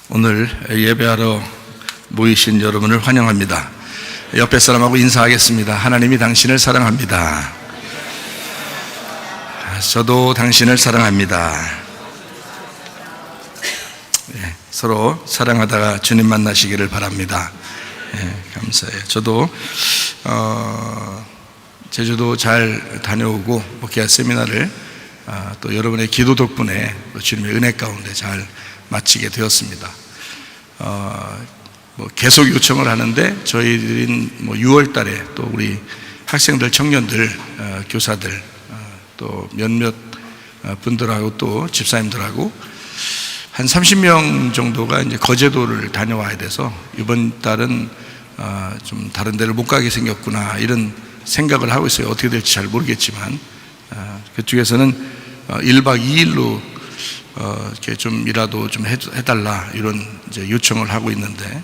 오늘 예배하러 모이신 여러분을 환영합니다. 옆에 사람하고 인사하겠습니다. 하나님이 당신을 사랑합니다. 저도 당신을 사랑합니다. 서로 사랑하다가 주님 만나시기를 바랍니다. 감사해요. 저도 제주도 잘 다녀오고 목회자 세미나를 또 여러분의 기도 덕분에 또 주님의 은혜 가운데 잘 마치게 되었습니다. 계속 요청을 하는데 저희들은 6월 달에 또 우리 학생들, 청년들, 교사들 또 몇몇 분들하고 또 집사님들하고 한 30명 정도가 이제 거제도를 다녀와야 돼서 이번 달은 좀 다른 데를 못 가게 생겼구나 이런 생각을 하고 있어요. 어떻게 될지 잘 모르겠지만 그쪽에서는 1박 2일로 이렇게 좀이라도 좀 해달라 이런 이제 요청을 하고 있는데,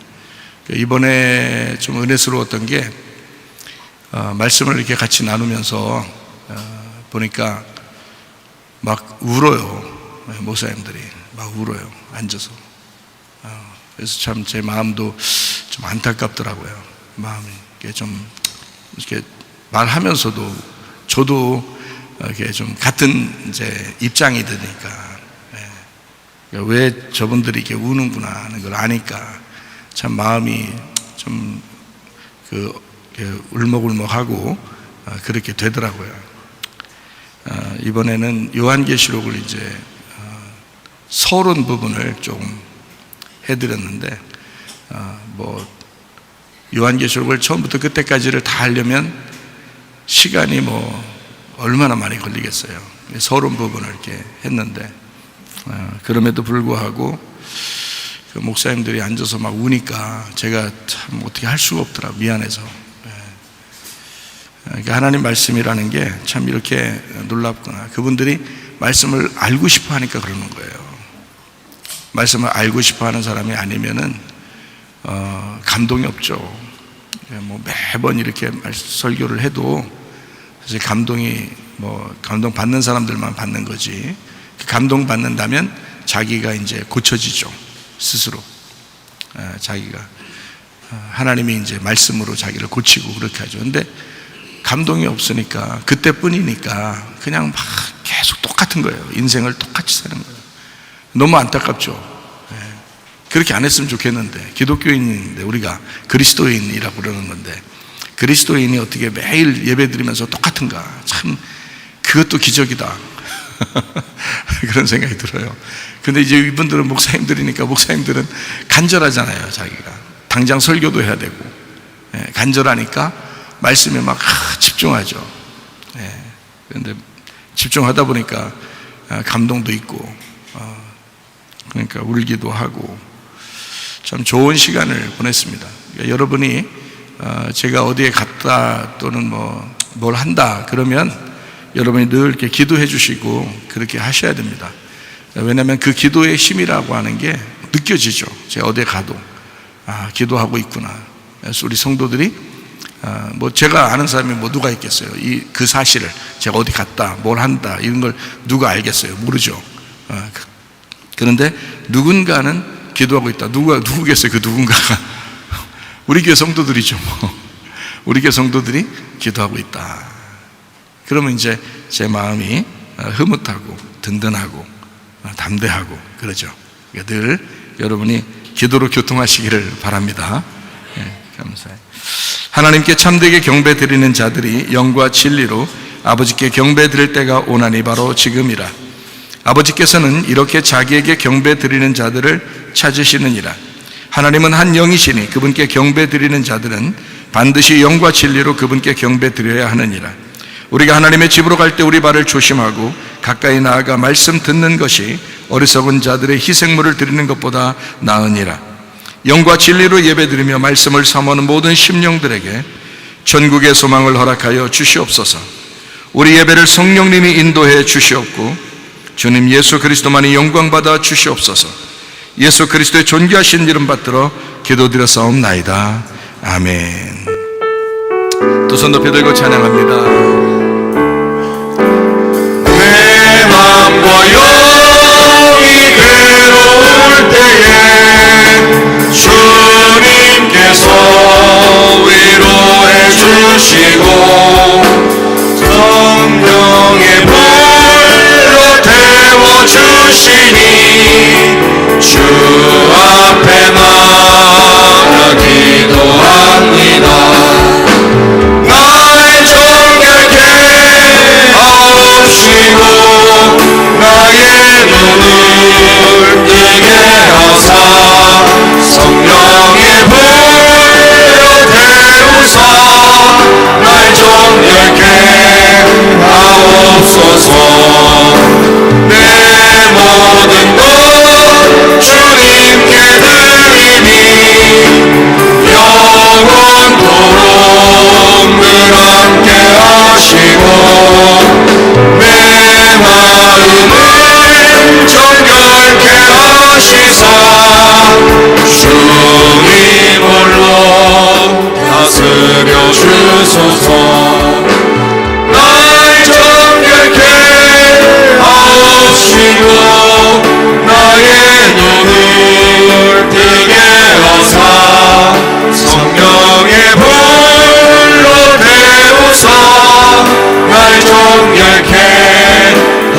이번에 좀 은혜스러웠던 게 말씀을 이렇게 같이 나누면서 보니까 막 울어요. 목사님들이 막 울어요. 앉아서. 그래서 참 제 마음도 좀 안타깝더라고요. 마음이 좀 이렇게 말하면서도 저도 이렇게 좀 같은 이제 입장이 되니까 왜 저분들이 이렇게 우는구나 하는 걸 아니까 참 마음이 좀 울먹울먹하고 그렇게 되더라고요. 이번에는 요한계시록을 이제 서론 부분을 조금 해드렸는데 요한계시록을 처음부터 끝까지를 다 하려면 시간이 얼마나 많이 걸리겠어요. 서론 부분을 이렇게 했는데 그럼에도 불구하고 그 목사님들이 앉아서 막 우니까 제가 참 어떻게 할 수가 없더라. 미안해서. 그러니까 하나님 말씀이라는 게 참 이렇게 놀랍구나. 그분들이 말씀을 알고 싶어 하니까 그러는 거예요. 말씀을 알고 싶어 하는 사람이 아니면은 감동이 없죠. 매번 이렇게 설교를 해도 사실 감동이 감동 받는 사람들만 받는 거지, 감동 받는다면 자기가 이제 고쳐지죠. 스스로 자기가 하나님이 이제 말씀으로 자기를 고치고 그렇게 하죠. 근데 감동이 없으니까 그때뿐이니까 그냥 막 계속 똑같은 거예요. 인생을 똑같이 사는 거예요. 너무 안타깝죠. 그렇게 안 했으면 좋겠는데, 기독교인인데 우리가 그리스도인이라고 그러는 건데 그리스도인이 어떻게 매일 예배 드리면서 똑같은가, 참 그것도 기적이다. 그런 생각이 들어요. 근데 이제 이분들은 목사님들이니까 목사님들은 간절하잖아요. 자기가 당장 설교도 해야 되고 간절하니까 말씀에 막 집중하죠. 그런데 집중하다 보니까 감동도 있고 그러니까 울기도 하고 참 좋은 시간을 보냈습니다. 그러니까 여러분이 제가 어디에 갔다 또는 뭘 한다 그러면 여러분이 늘 이렇게 기도해 주시고 그렇게 하셔야 됩니다. 왜냐하면 그 기도의 힘이라고 하는 게 느껴지죠. 제가 어디에 가도 기도하고 있구나. 그래서 우리 성도들이 제가 아는 사람이 누가 있겠어요. 그 사실을 제가 어디 갔다 뭘 한다 이런 걸 누가 알겠어요. 모르죠. 그런데 누군가는 기도하고 있다. 누구겠어요? 그 누군가가 우리 교회 성도들이죠. 우리 교회 성도들이 기도하고 있다. 그러면 이제 제 마음이 흐뭇하고 든든하고 담대하고 그러죠. 그러니까 늘 여러분이 기도로 교통하시기를 바랍니다. 감사해요. 하나님께 참되게 경배 드리는 자들이 영과 진리로 아버지께 경배 드릴 때가 오나니 바로 지금이라. 아버지께서는 이렇게 자기에게 경배 드리는 자들을 찾으시느니라. 하나님은 한 영이시니 그분께 경배 드리는 자들은 반드시 영과 진리로 그분께 경배 드려야 하느니라. 우리가 하나님의 집으로 갈 때 우리 발을 조심하고 가까이 나아가 말씀 듣는 것이 어리석은 자들의 희생물을 드리는 것보다 나으니라. 영과 진리로 예배드리며 말씀을 사모하는 모든 심령들에게 전국의 소망을 허락하여 주시옵소서. 우리 예배를 성령님이 인도해 주시옵고 주님 예수 그리스도만이 영광받아 주시옵소서. 예수 그리스도의 존귀하신 이름 받들어 기도드렸사옵나이다. 아멘. 두 손 높이 들고 찬양합니다. 내 맘과 영이 괴로울 때에 하옵소서. 내 모든 것 주님께 드리니 영원토록 늘 함께 하시고 내 마음을 정결케 하시사 주님 홀로 다스려 주소서. 날 정결케 하옵시고 나의 눈을 뜨게 하사 성령의 불로 태우사 날 정결케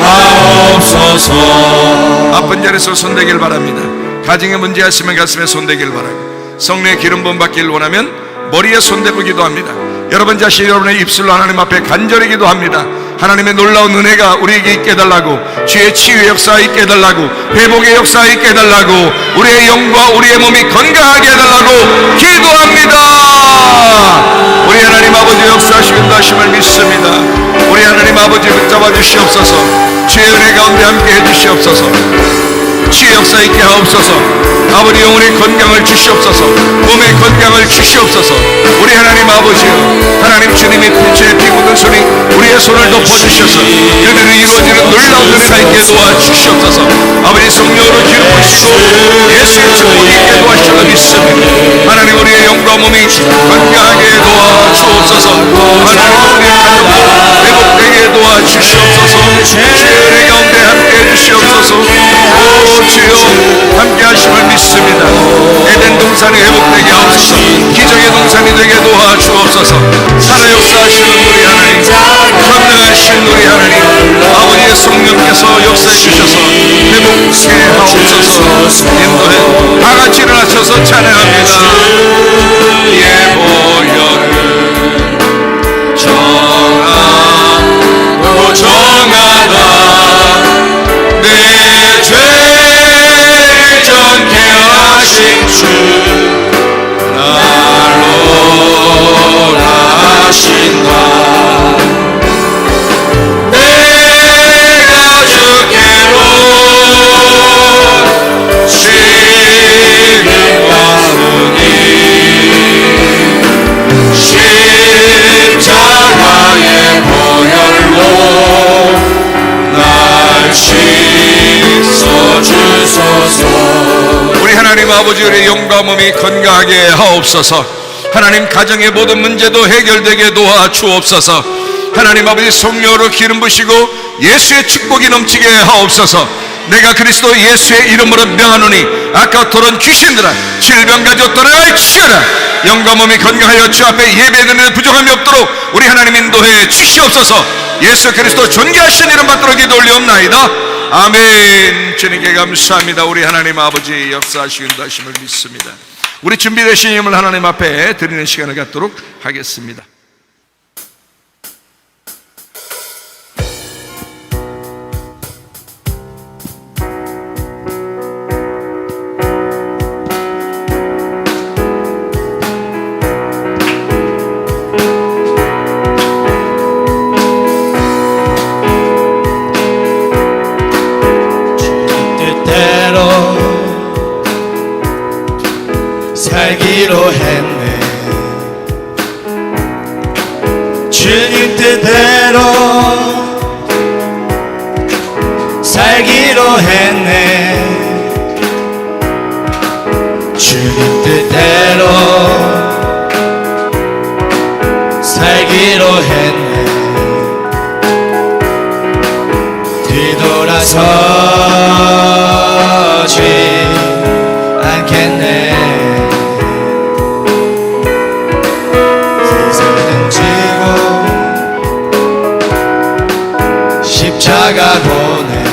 하옵소서. 아픈 자리에서 손대길 바랍니다. 가정에 문제가 있으면 가슴에 손대길 바라고, 성령의 기름 부음 받기를 원하면 머리에 손대고 기도합니다. 여러분 자신이 여러분의 입술로 하나님 앞에 간절히 기도합니다. 하나님의 놀라운 은혜가 우리에게 있게 해달라고, 주의 치유의 역사 있게 해달라고, 회복의 역사 있게 해달라고, 우리의 영과 우리의 몸이 건강하게 해달라고 기도합니다. 우리 하나님 아버지 역사하시고 인도하심을 믿습니다. 우리 하나님 아버지 붙잡아 주시옵소서. 주의 은혜 가운데 함께 해주시옵소서. 치유 역사 있게 하옵소서. 아버지 영혼의 건강을 주시옵소서. 몸의 건강을 주시옵소서. 우리 하나님 아버지요, 하나님 주님의 빛의 피 묻은 손이 우리의 손을 덮어주셔서 그대로 이루어지는 놀라운 은혜가 있게 도와주시옵소서. 아버지 성령으로 기름 부으시고 예수의 축복이 있게 도와주셔서 믿습니다. 하나님 우리의 영과 몸이 건강하게 도와주옵소서. 하나님 우리의 가정도 회복되게 도와주시옵소서. 주의 은혜 가운데 함께 해주시옵소서. 오 주여, 함께 하심을 믿습니다. 에덴 동산이 회복되게 하옵소서. 기적의 동산이 되게 도와주옵소서. 살아 역사하시는 우리 하나님, 전능하신 우리 하나님, 아버지의 성령께서 역사해 주셔서 회복케 하옵소서. 인도해 다 같이 일어나셔서 찬양합니다. 예보혈을 정하고 정하다 내 죄 정케 하신 주 날로 하신다. 내가 주께로 시름과 문이 십자가의 보혈로 날 씻어주소서. 우리 하나님 아버지, 우리 영과 몸이 건강하게 하옵소서. 하나님 가정의 모든 문제도 해결되게 도와주옵소서. 하나님 아버지 성령으로 기름 부시고 예수의 축복이 넘치게 하옵소서. 내가 그리스도 예수의 이름으로 명하노니 아까 토론 귀신들아 질병 가지고 떠나갈지어다. 영과 몸이 건강하여 주 앞에 예배드리는 부족함이 없도록 우리 하나님 인도해 주시옵소서. 예수 그리스도 존귀하신 이름 받도록 기도 올리옵나이다. 아멘. 주님께 감사합니다. 우리 하나님 아버지 역사하시고 인도하심을 믿습니다. 우리 준비되신 힘을 하나님 앞에 드리는 시간을 갖도록 하겠습니다. 살기로 했네. 주님 뜻대로 살기로 했네. 주님 뜻대로 살기로 했네. 뒤돌아서지 않겠네. 십자가 보내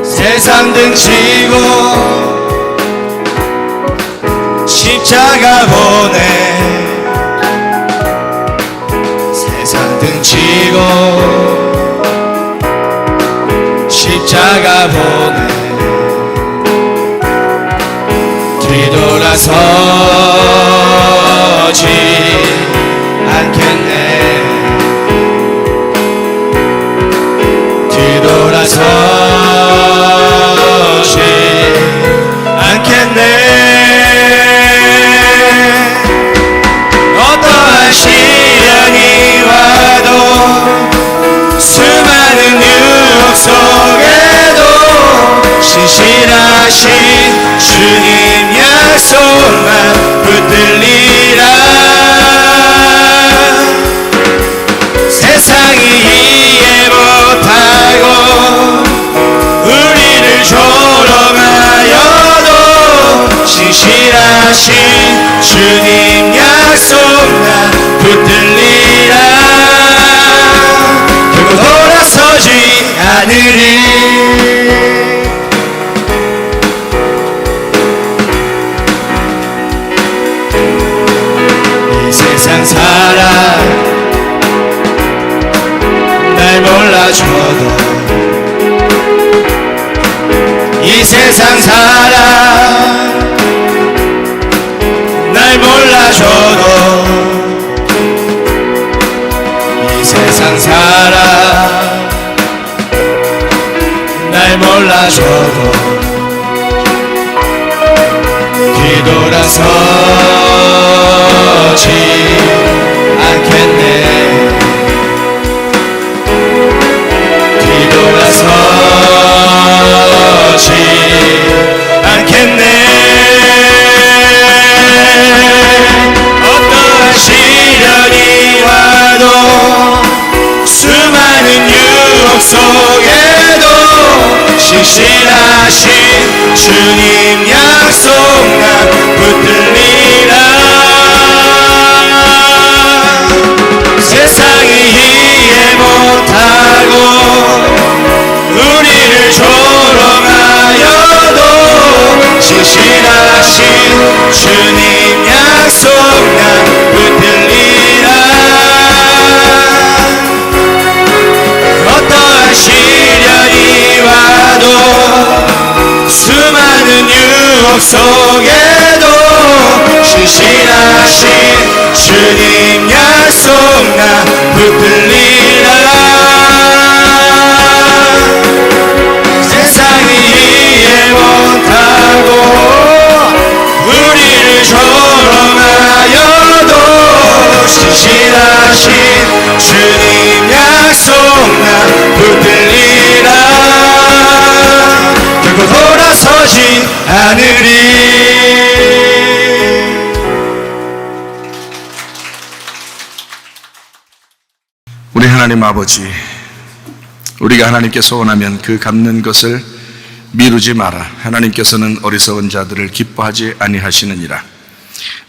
세상 등지고 십자가 보내 세상 등지고 십자가 보내 뒤돌아서지 않겠네. 신실하신 주님 약속만 붙들리라. 세상이 이해 못하고 우리를 조롱하여도 신실하신 주님 약속만 붙들리라. 결국 돌아서지 않으리. 이 세상 사람 날 몰라줘도, 이 세상 사람 날 몰라줘도, 이 세상 사람 날 몰라줘도 뒤돌아서지 않겠네. 뒤돌아서지 않겠네. 어떠한 시련이 와도 수많은 유혹 속에도 신실하신 주님 약속만 붙들리라. 세상이 이해 못하고 우리를 조롱하여도 신실하신 주님 약속만 붙들리라. 어떠한 시련이 와도 수많은 유혹 속에도 신실하신 주님 약속만 붙들리라. 세상이 이해 못하고 우리를 조롱하여도 신실하신 주님 약속만 붙들리라. 결국 돌아서지 않으리. 우리 하나님 아버지, 우리가 하나님께서 원하면 그 갚는 것을 미루지 마라. 하나님께서는 어리석은 자들을 기뻐하지 아니하시느니라.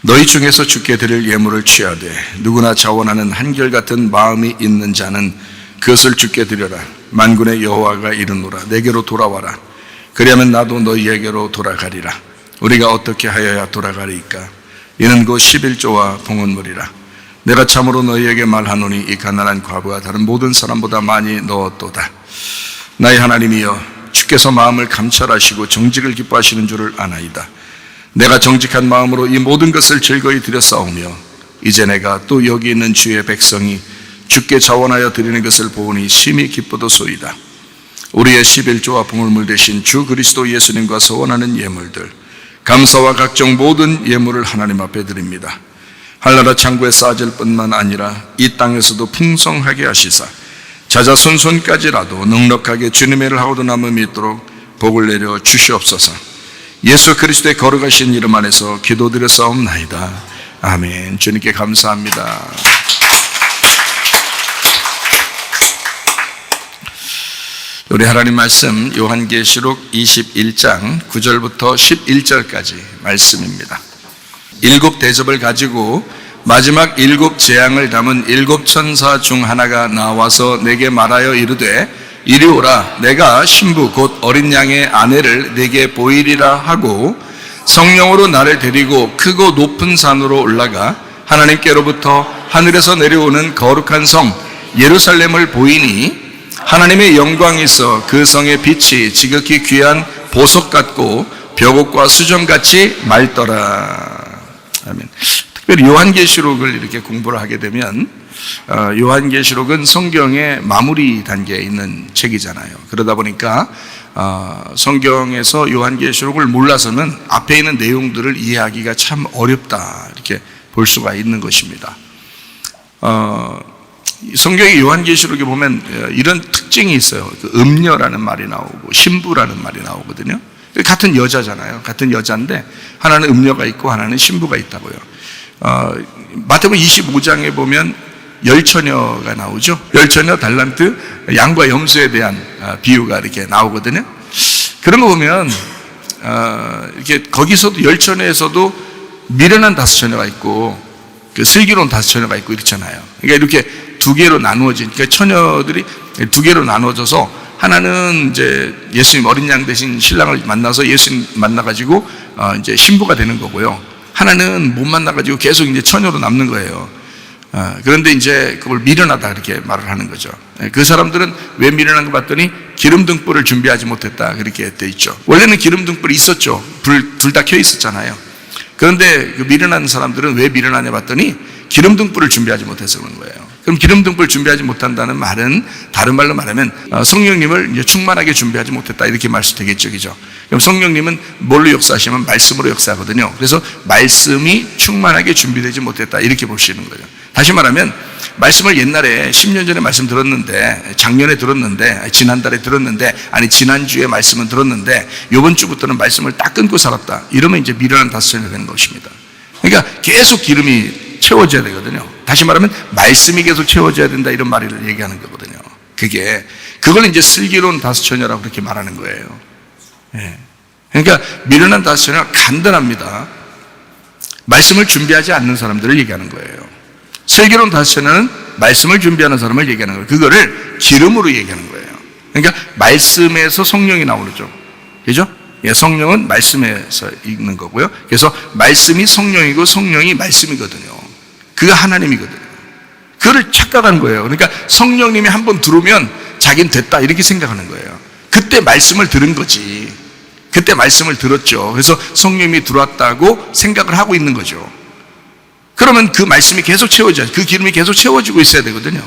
너희 중에서 주께 드릴 예물을 취하되 누구나 자원하는 한결같은 마음이 있는 자는 그것을 주께 드려라. 만군의 여호와가 이르노라. 내게로 돌아와라. 그리하면 나도 너희에게로 돌아가리라. 우리가 어떻게 하여야 돌아가리이까? 이는 곧 11조와 봉헌물이라. 내가 참으로 너희에게 말하노니 이 가난한 과부가 다른 모든 사람보다 많이 넣었도다. 나의 하나님이여, 주께서 마음을 감찰하시고 정직을 기뻐하시는 줄을 아나이다. 내가 정직한 마음으로 이 모든 것을 즐거이 드렸사오며 이제 내가 또 여기 있는 주의 백성이 주께 자원하여 드리는 것을 보니 심히 기쁘도소이다. 우리의 11조와 봉헌물 대신 주 그리스도 예수님과 소원하는 예물들, 감사와 각종 모든 예물을 하나님 앞에 드립니다. 한나라 창고에 쌓아질 뿐만 아니라 이 땅에서도 풍성하게 하시사 자자손 손까지라도 넉넉하게 주님의 일을 하고도 남음이 있도록 복을 내려 주시옵소서. 예수 그리스도의 거룩하신 이름 안에서 기도드렸사옵나이다. 아멘. 주님께 감사합니다. 우리 하나님 말씀 요한계시록 21장 9절부터 11절까지 말씀입니다. 7 대접을 가지고 마지막 7 재앙을 담은 7 천사 중 하나가 나와서 내게 말하여 이르되 이리 오라. 내가 신부 곧 어린 양의 아내를 내게 보이리라 하고 성령으로 나를 데리고 크고 높은 산으로 올라가 하나님께로부터 하늘에서 내려오는 거룩한 성 예루살렘을 보이니 하나님의 영광이 있어 그 성의 빛이 지극히 귀한 보석 같고 벽옥과 수정같이 맑더라. 아멘. 특별히 요한계시록을 이렇게 공부를 하게 되면 요한계시록은 성경의 마무리 단계에 있는 책이잖아요. 그러다 보니까 성경에서 요한계시록을 몰라서는 앞에 있는 내용들을 이해하기가 참 어렵다 이렇게 볼 수가 있는 것입니다. 성경의 요한계시록에 보면 이런 특징이 있어요. 그 음녀라는 말이 나오고 신부라는 말이 나오거든요. 같은 여자잖아요. 같은 여자인데 하나는 음녀가 있고 하나는 신부가 있다고요. 마태복음 25장에 보면 열처녀가 나오죠. 열처녀, 달란트, 양과 염소에 대한 비유가 이렇게 나오거든요. 그런 거 보면 이렇게 거기서도 열처녀에서도 미련한 5처녀가 있고 그 슬기로운 5처녀가 있고 이렇잖아요. 그러니까 이렇게 두 개로 나누어진, 그러니까 처녀들이 두 개로 나누어져서 하나는 이제 예수님 어린 양 대신 신랑을 만나서 예수님 만나가지고 이제 신부가 되는 거고요. 하나는 못 만나가지고 계속 이제 처녀로 남는 거예요. 그런데 이제 그걸 미련하다 이렇게 말을 하는 거죠. 그 사람들은 왜 미련한 거 봤더니 기름 등불을 준비하지 못했다 그렇게 돼 있죠. 원래는 기름 등불이 있었죠. 불 둘 다 켜 있었잖아요. 그런데 그 미련한 사람들은 왜 미련하냐 봤더니 기름 등불을 준비하지 못해서 그런 거예요. 그럼 기름 등불 준비하지 못한다는 말은 다른 말로 말하면 성령님을 이제 충만하게 준비하지 못했다 이렇게 말수 되겠죠, 그죠? 그럼 성령님은 뭘로 역사하시면 말씀으로 역사하거든요. 그래서 말씀이 충만하게 준비되지 못했다 이렇게 볼 수 있는 거죠. 다시 말하면 말씀을 옛날에 10년 전에 말씀 들었는데, 작년에 들었는데, 지난달에 들었는데, 아니 지난주에 말씀은 들었는데 이번 주부터는 말씀을 딱 끊고 살았다. 이러면 이제 미련한 5처녀가 되는 것입니다. 그러니까 계속 기름이 채워져야 되거든요. 다시 말하면 말씀이 계속 채워져야 된다 이런 말을 얘기하는 거거든요. 그걸 이제 슬기로운 5처녀라고 그렇게 말하는 거예요. 그러니까 미련한 5처녀가 간단합니다. 말씀을 준비하지 않는 사람들을 얘기하는 거예요. 슬기로운 5처녀는 말씀을 준비하는 사람을 얘기하는 거예요. 그거를 기름으로 얘기하는 거예요. 그러니까 말씀에서 성령이 나오죠. 그죠? 성령은 말씀에서 있는 거고요. 그래서 말씀이 성령이고 성령이 말씀이거든요. 그가 하나님이거든요. 그거를 착각한 거예요. 그러니까 성령님이 한번 들어오면 자기는 됐다 이렇게 생각하는 거예요. 그때 말씀을 들은 거지. 그때 말씀을 들었죠. 그래서 성령님이 들어왔다고 생각을 하고 있는 거죠. 그러면 그 말씀이 계속 채워져야지. 그 기름이 계속 채워지고 있어야 되거든요.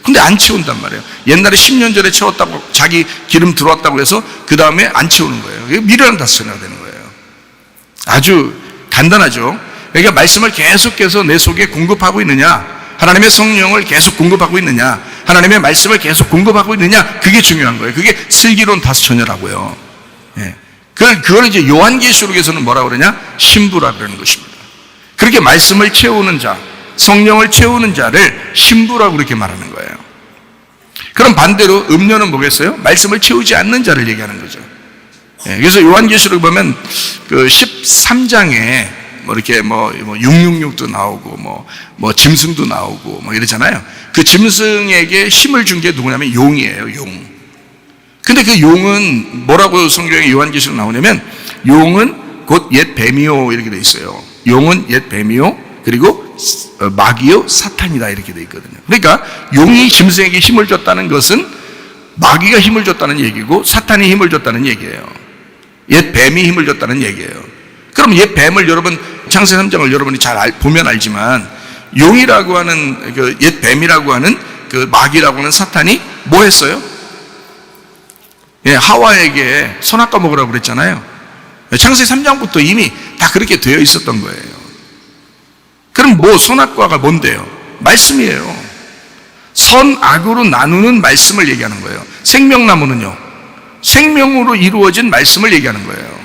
근데 안 채운단 말이에요. 옛날에 10년 전에 채웠다고 자기 기름 들어왔다고 해서 그 다음에 안 채우는 거예요. 그게 미련한 5처녀가 되는 거예요. 아주 간단하죠. 그러니까 말씀을 계속해서 내 속에 공급하고 있느냐, 하나님의 성령을 계속 공급하고 있느냐, 하나님의 말씀을 계속 공급하고 있느냐, 그게 중요한 거예요. 그게 슬기로운 5처녀라고요. 그걸 이제 요한계시록에서는 뭐라고 그러냐? 신부라고 그러는 것입니다. 그렇게 말씀을 채우는 자, 성령을 채우는 자를 신부라고 그렇게 말하는 거예요. 그럼 반대로 음녀는 뭐겠어요? 말씀을 채우지 않는 자를 얘기하는 거죠. 그래서 요한계시록 보면 그 13장에 뭐 이렇게 뭐 666도 나오고 뭐 짐승도 나오고 뭐 이러잖아요. 그 짐승에게 힘을 준 게 누구냐면 용이에요, 용. 근데 그 용은 뭐라고 성경에 요한계시록 나오냐면 용은 곧 옛 뱀이요 이렇게 돼 있어요. 용은 옛 뱀이요 그리고 마귀요 사탄이다 이렇게 돼 있거든요. 그러니까 용이 짐승에게 힘을 줬다는 것은 마귀가 힘을 줬다는 얘기고 사탄이 힘을 줬다는 얘기예요. 옛 뱀이 힘을 줬다는 얘기예요. 그럼 옛 뱀을 여러분 창세기 3장을 여러분이 잘 보면 알지만 용이라고 하는 그 옛 뱀이라고 하는 그 마귀라고 하는 사탄이 뭐 했어요? 하와에게 선악과 먹으라고 그랬잖아요. 창세기 3장부터 이미 다 그렇게 되어 있었던 거예요. 그럼 뭐 선악과가 뭔데요? 말씀이에요. 선악으로 나누는 말씀을 얘기하는 거예요. 생명나무는요, 생명으로 이루어진 말씀을 얘기하는 거예요.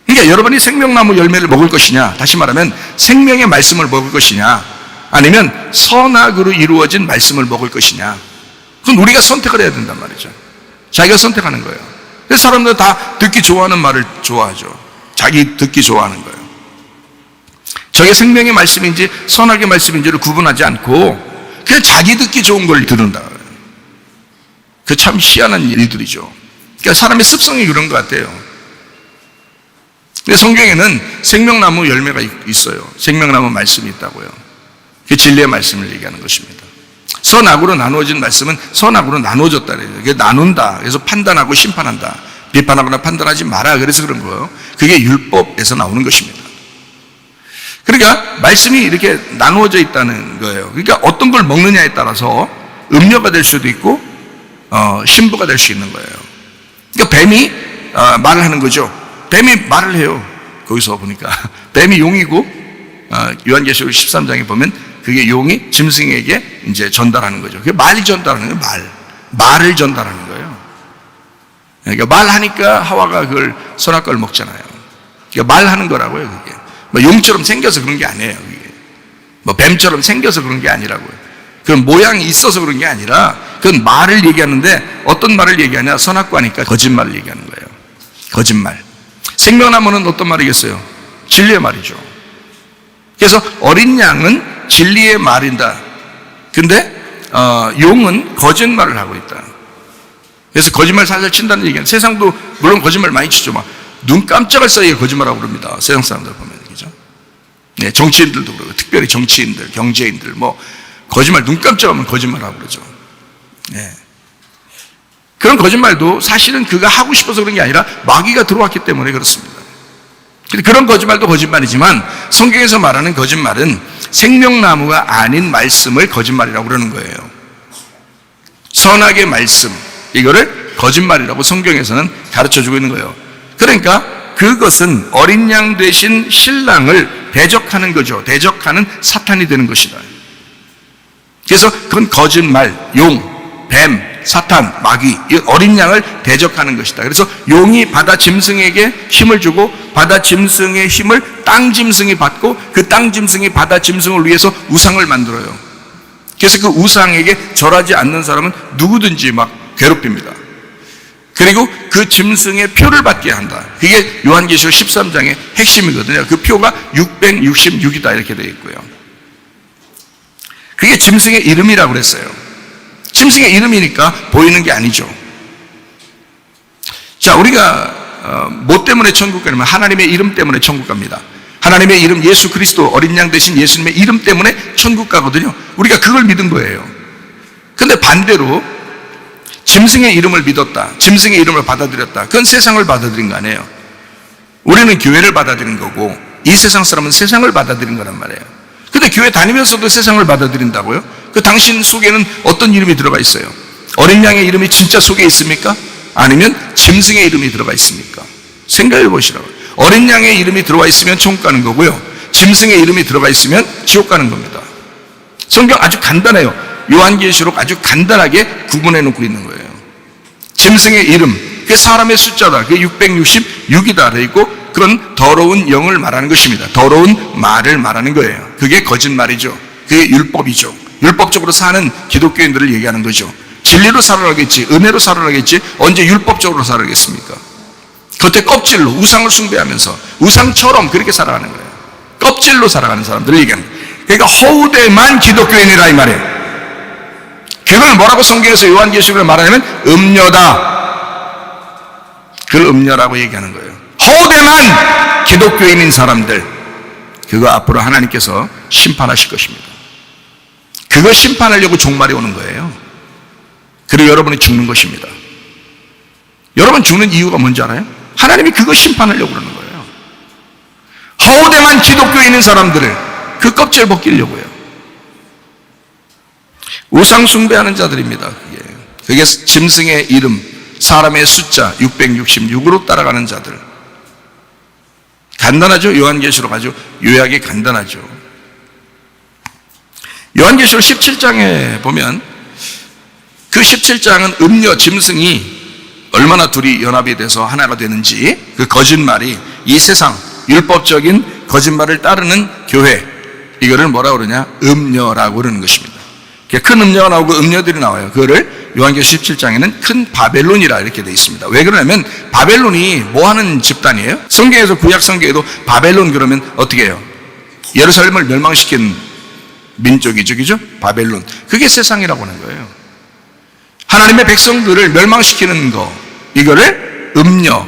그러니까 여러분이 생명나무 열매를 먹을 것이냐, 다시 말하면 생명의 말씀을 먹을 것이냐, 아니면 선악으로 이루어진 말씀을 먹을 것이냐, 그건 우리가 선택을 해야 된단 말이죠. 자기가 선택하는 거예요. 그래서 사람들 다 듣기 좋아하는 말을 좋아하죠. 자기 듣기 좋아하는 거예요. 저게 생명의 말씀인지 선악의 말씀인지를 구분하지 않고 그냥 자기 듣기 좋은 걸 들은다. 그 참 희한한 일들이죠. 그러니까 사람의 습성이 그런 것 같아요. 근데 성경에는 생명나무 열매가 있어요. 생명나무 말씀이 있다고요. 그 진리의 말씀을 얘기하는 것입니다. 선악으로 나누어진 말씀은 선악으로 나누어졌다 그래요. 그게 나눈다. 그래서 판단하고 심판한다. 비판하거나 판단하지 마라. 그래서 그런 거예요. 그게 율법에서 나오는 것입니다. 그러니까 말씀이 이렇게 나누어져 있다는 거예요. 그러니까 어떤 걸 먹느냐에 따라서 음료가 될 수도 있고 신부가 될 수 있는 거예요. 그러니까 뱀이 말을 하는 거죠. 뱀이 말을 해요. 거기서 보니까 뱀이 용이고 요한계시록 13장에 보면 그게 용이 짐승에게 이제 전달하는 거죠. 그게 말이 전달하는 거예요. 말을 전달하는 거예요. 그러니까 말하니까 하와가 그걸 선악과를 먹잖아요. 그러니까 말하는 거라고요, 그게. 뭐 용처럼 생겨서 그런 게 아니에요, 그게. 뭐 뱀처럼 생겨서 그런 게 아니라고요. 그건 모양이 있어서 그런 게 아니라 그건 말을 얘기하는데 어떤 말을 얘기하냐? 선악과니까 거짓말을 얘기하는 거예요. 거짓말. 생명나무는 어떤 말이겠어요? 진리의 말이죠. 그래서 어린 양은 진리의 말인다. 근데 용은 거짓말을 하고 있다. 그래서 거짓말 살살 친다는 얘기는 세상도 물론 거짓말 많이 치죠. 막 눈 깜짝할 사이에 거짓말하고 그럽니다. 세상 사람들 보면 그죠? 네, 정치인들도 그러고 특별히 정치인들, 경제인들 뭐 거짓말 눈 깜짝하면 거짓말하고 그러죠. 네. 그런 거짓말도 사실은 그가 하고 싶어서 그런 게 아니라 마귀가 들어왔기 때문에 그렇습니다. 그런 거짓말도 거짓말이지만 성경에서 말하는 거짓말은 생명나무가 아닌 말씀을 거짓말이라고 그러는 거예요. 선악의 말씀, 이거를 거짓말이라고 성경에서는 가르쳐주고 있는 거예요. 그러니까 그것은 어린 양 대신 신랑을 대적하는 거죠. 대적하는 사탄이 되는 것이다. 그래서 그건 거짓말, 용, 뱀, 사탄, 마귀, 이 어린 양을 대적하는 것이다. 그래서 용이 바다 짐승에게 힘을 주고 바다 짐승의 힘을 땅 짐승이 받고 그 땅 짐승이 바다 짐승을 위해서 우상을 만들어요. 그래서 그 우상에게 절하지 않는 사람은 누구든지 막 괴롭힙니다. 그리고 그 짐승의 표를 받게 한다. 그게 요한계시록 13장의 핵심이거든요. 그 표가 666이다 이렇게 되어 있고요. 그게 짐승의 이름이라고 그랬어요. 짐승의 이름이니까 보이는 게 아니죠. 자, 우리가 뭐 때문에 천국 가냐면 하나님의 이름 때문에 천국 갑니다. 하나님의 이름 예수 그리스도 어린 양 대신 예수님의 이름 때문에 천국 가거든요. 우리가 그걸 믿은 거예요. 근데 반대로 짐승의 이름을 믿었다, 짐승의 이름을 받아들였다, 그건 세상을 받아들인 거 아니에요. 우리는 교회를 받아들인 거고 이 세상 사람은 세상을 받아들인 거란 말이에요. 근데 교회 다니면서도 세상을 받아들인다고요? 그 당신 속에는 어떤 이름이 들어가 있어요? 어린 양의 이름이 진짜 속에 있습니까? 아니면 짐승의 이름이 들어가 있습니까? 생각해 보시라고요. 어린 양의 이름이 들어가 있으면 천국 가는 거고요, 짐승의 이름이 들어가 있으면 지옥 가는 겁니다. 성경 아주 간단해요. 요한계시록 아주 간단하게 구분해 놓고 있는 거예요. 짐승의 이름, 그게 사람의 숫자다. 그게 666이다 되어 있고 그런 더러운 영을 말하는 것입니다. 더러운 말을 말하는 거예요. 그게 거짓말이죠. 그게 율법이죠. 율법적으로 사는 기독교인들을 얘기하는 거죠. 진리로 살아가겠지, 은혜로 살아가겠지, 언제 율법적으로 살아가겠습니까? 겉에 껍질로 우상을 숭배하면서 우상처럼 그렇게 살아가는 거예요. 껍질로 살아가는 사람들을 얘기하는 거예요. 그러니까 허우대만 기독교인이라 이 말이에요. 그걸 뭐라고 성경에서 요한계시록에 말하냐면 음녀다. 그걸 음녀라고 얘기하는 거예요. 허우대만 기독교인인 사람들, 그거 앞으로 하나님께서 심판하실 것입니다. 그거 심판하려고 종말이 오는 거예요. 그리고 여러분이 죽는 것입니다. 여러분 죽는 이유가 뭔지 알아요? 하나님이 그거 심판하려고 그러는 거예요. 허우대만 기독교인인 사람들을 그 껍질 벗기려고요. 우상 숭배하는 자들입니다. 그게 짐승의 이름, 사람의 숫자 666으로 따라가는 자들. 간단하죠? 요한계시록 아주 요약이 간단하죠. 요한계시록 17장에 보면 그 17장은 음녀, 짐승이 얼마나 둘이 연합이 돼서 하나가 되는지, 그 거짓말이 이 세상 율법적인 거짓말을 따르는 교회, 이거를 뭐라고 그러냐? 음녀라고 그러는 것입니다. 큰 음녀가 나오고 음녀들이 나와요. 그거를 요한계시록 17장에는 큰 바벨론이라 이렇게 되어 있습니다. 왜 그러냐면 바벨론이 뭐 하는 집단이에요? 성경에서 구약 성경에도 바벨론 그러면 어떻게 해요? 예루살렘을 멸망시킨 민족이죠, 그죠? 바벨론. 그게 세상이라고 하는 거예요. 하나님의 백성들을 멸망시키는 거, 이거를 음녀,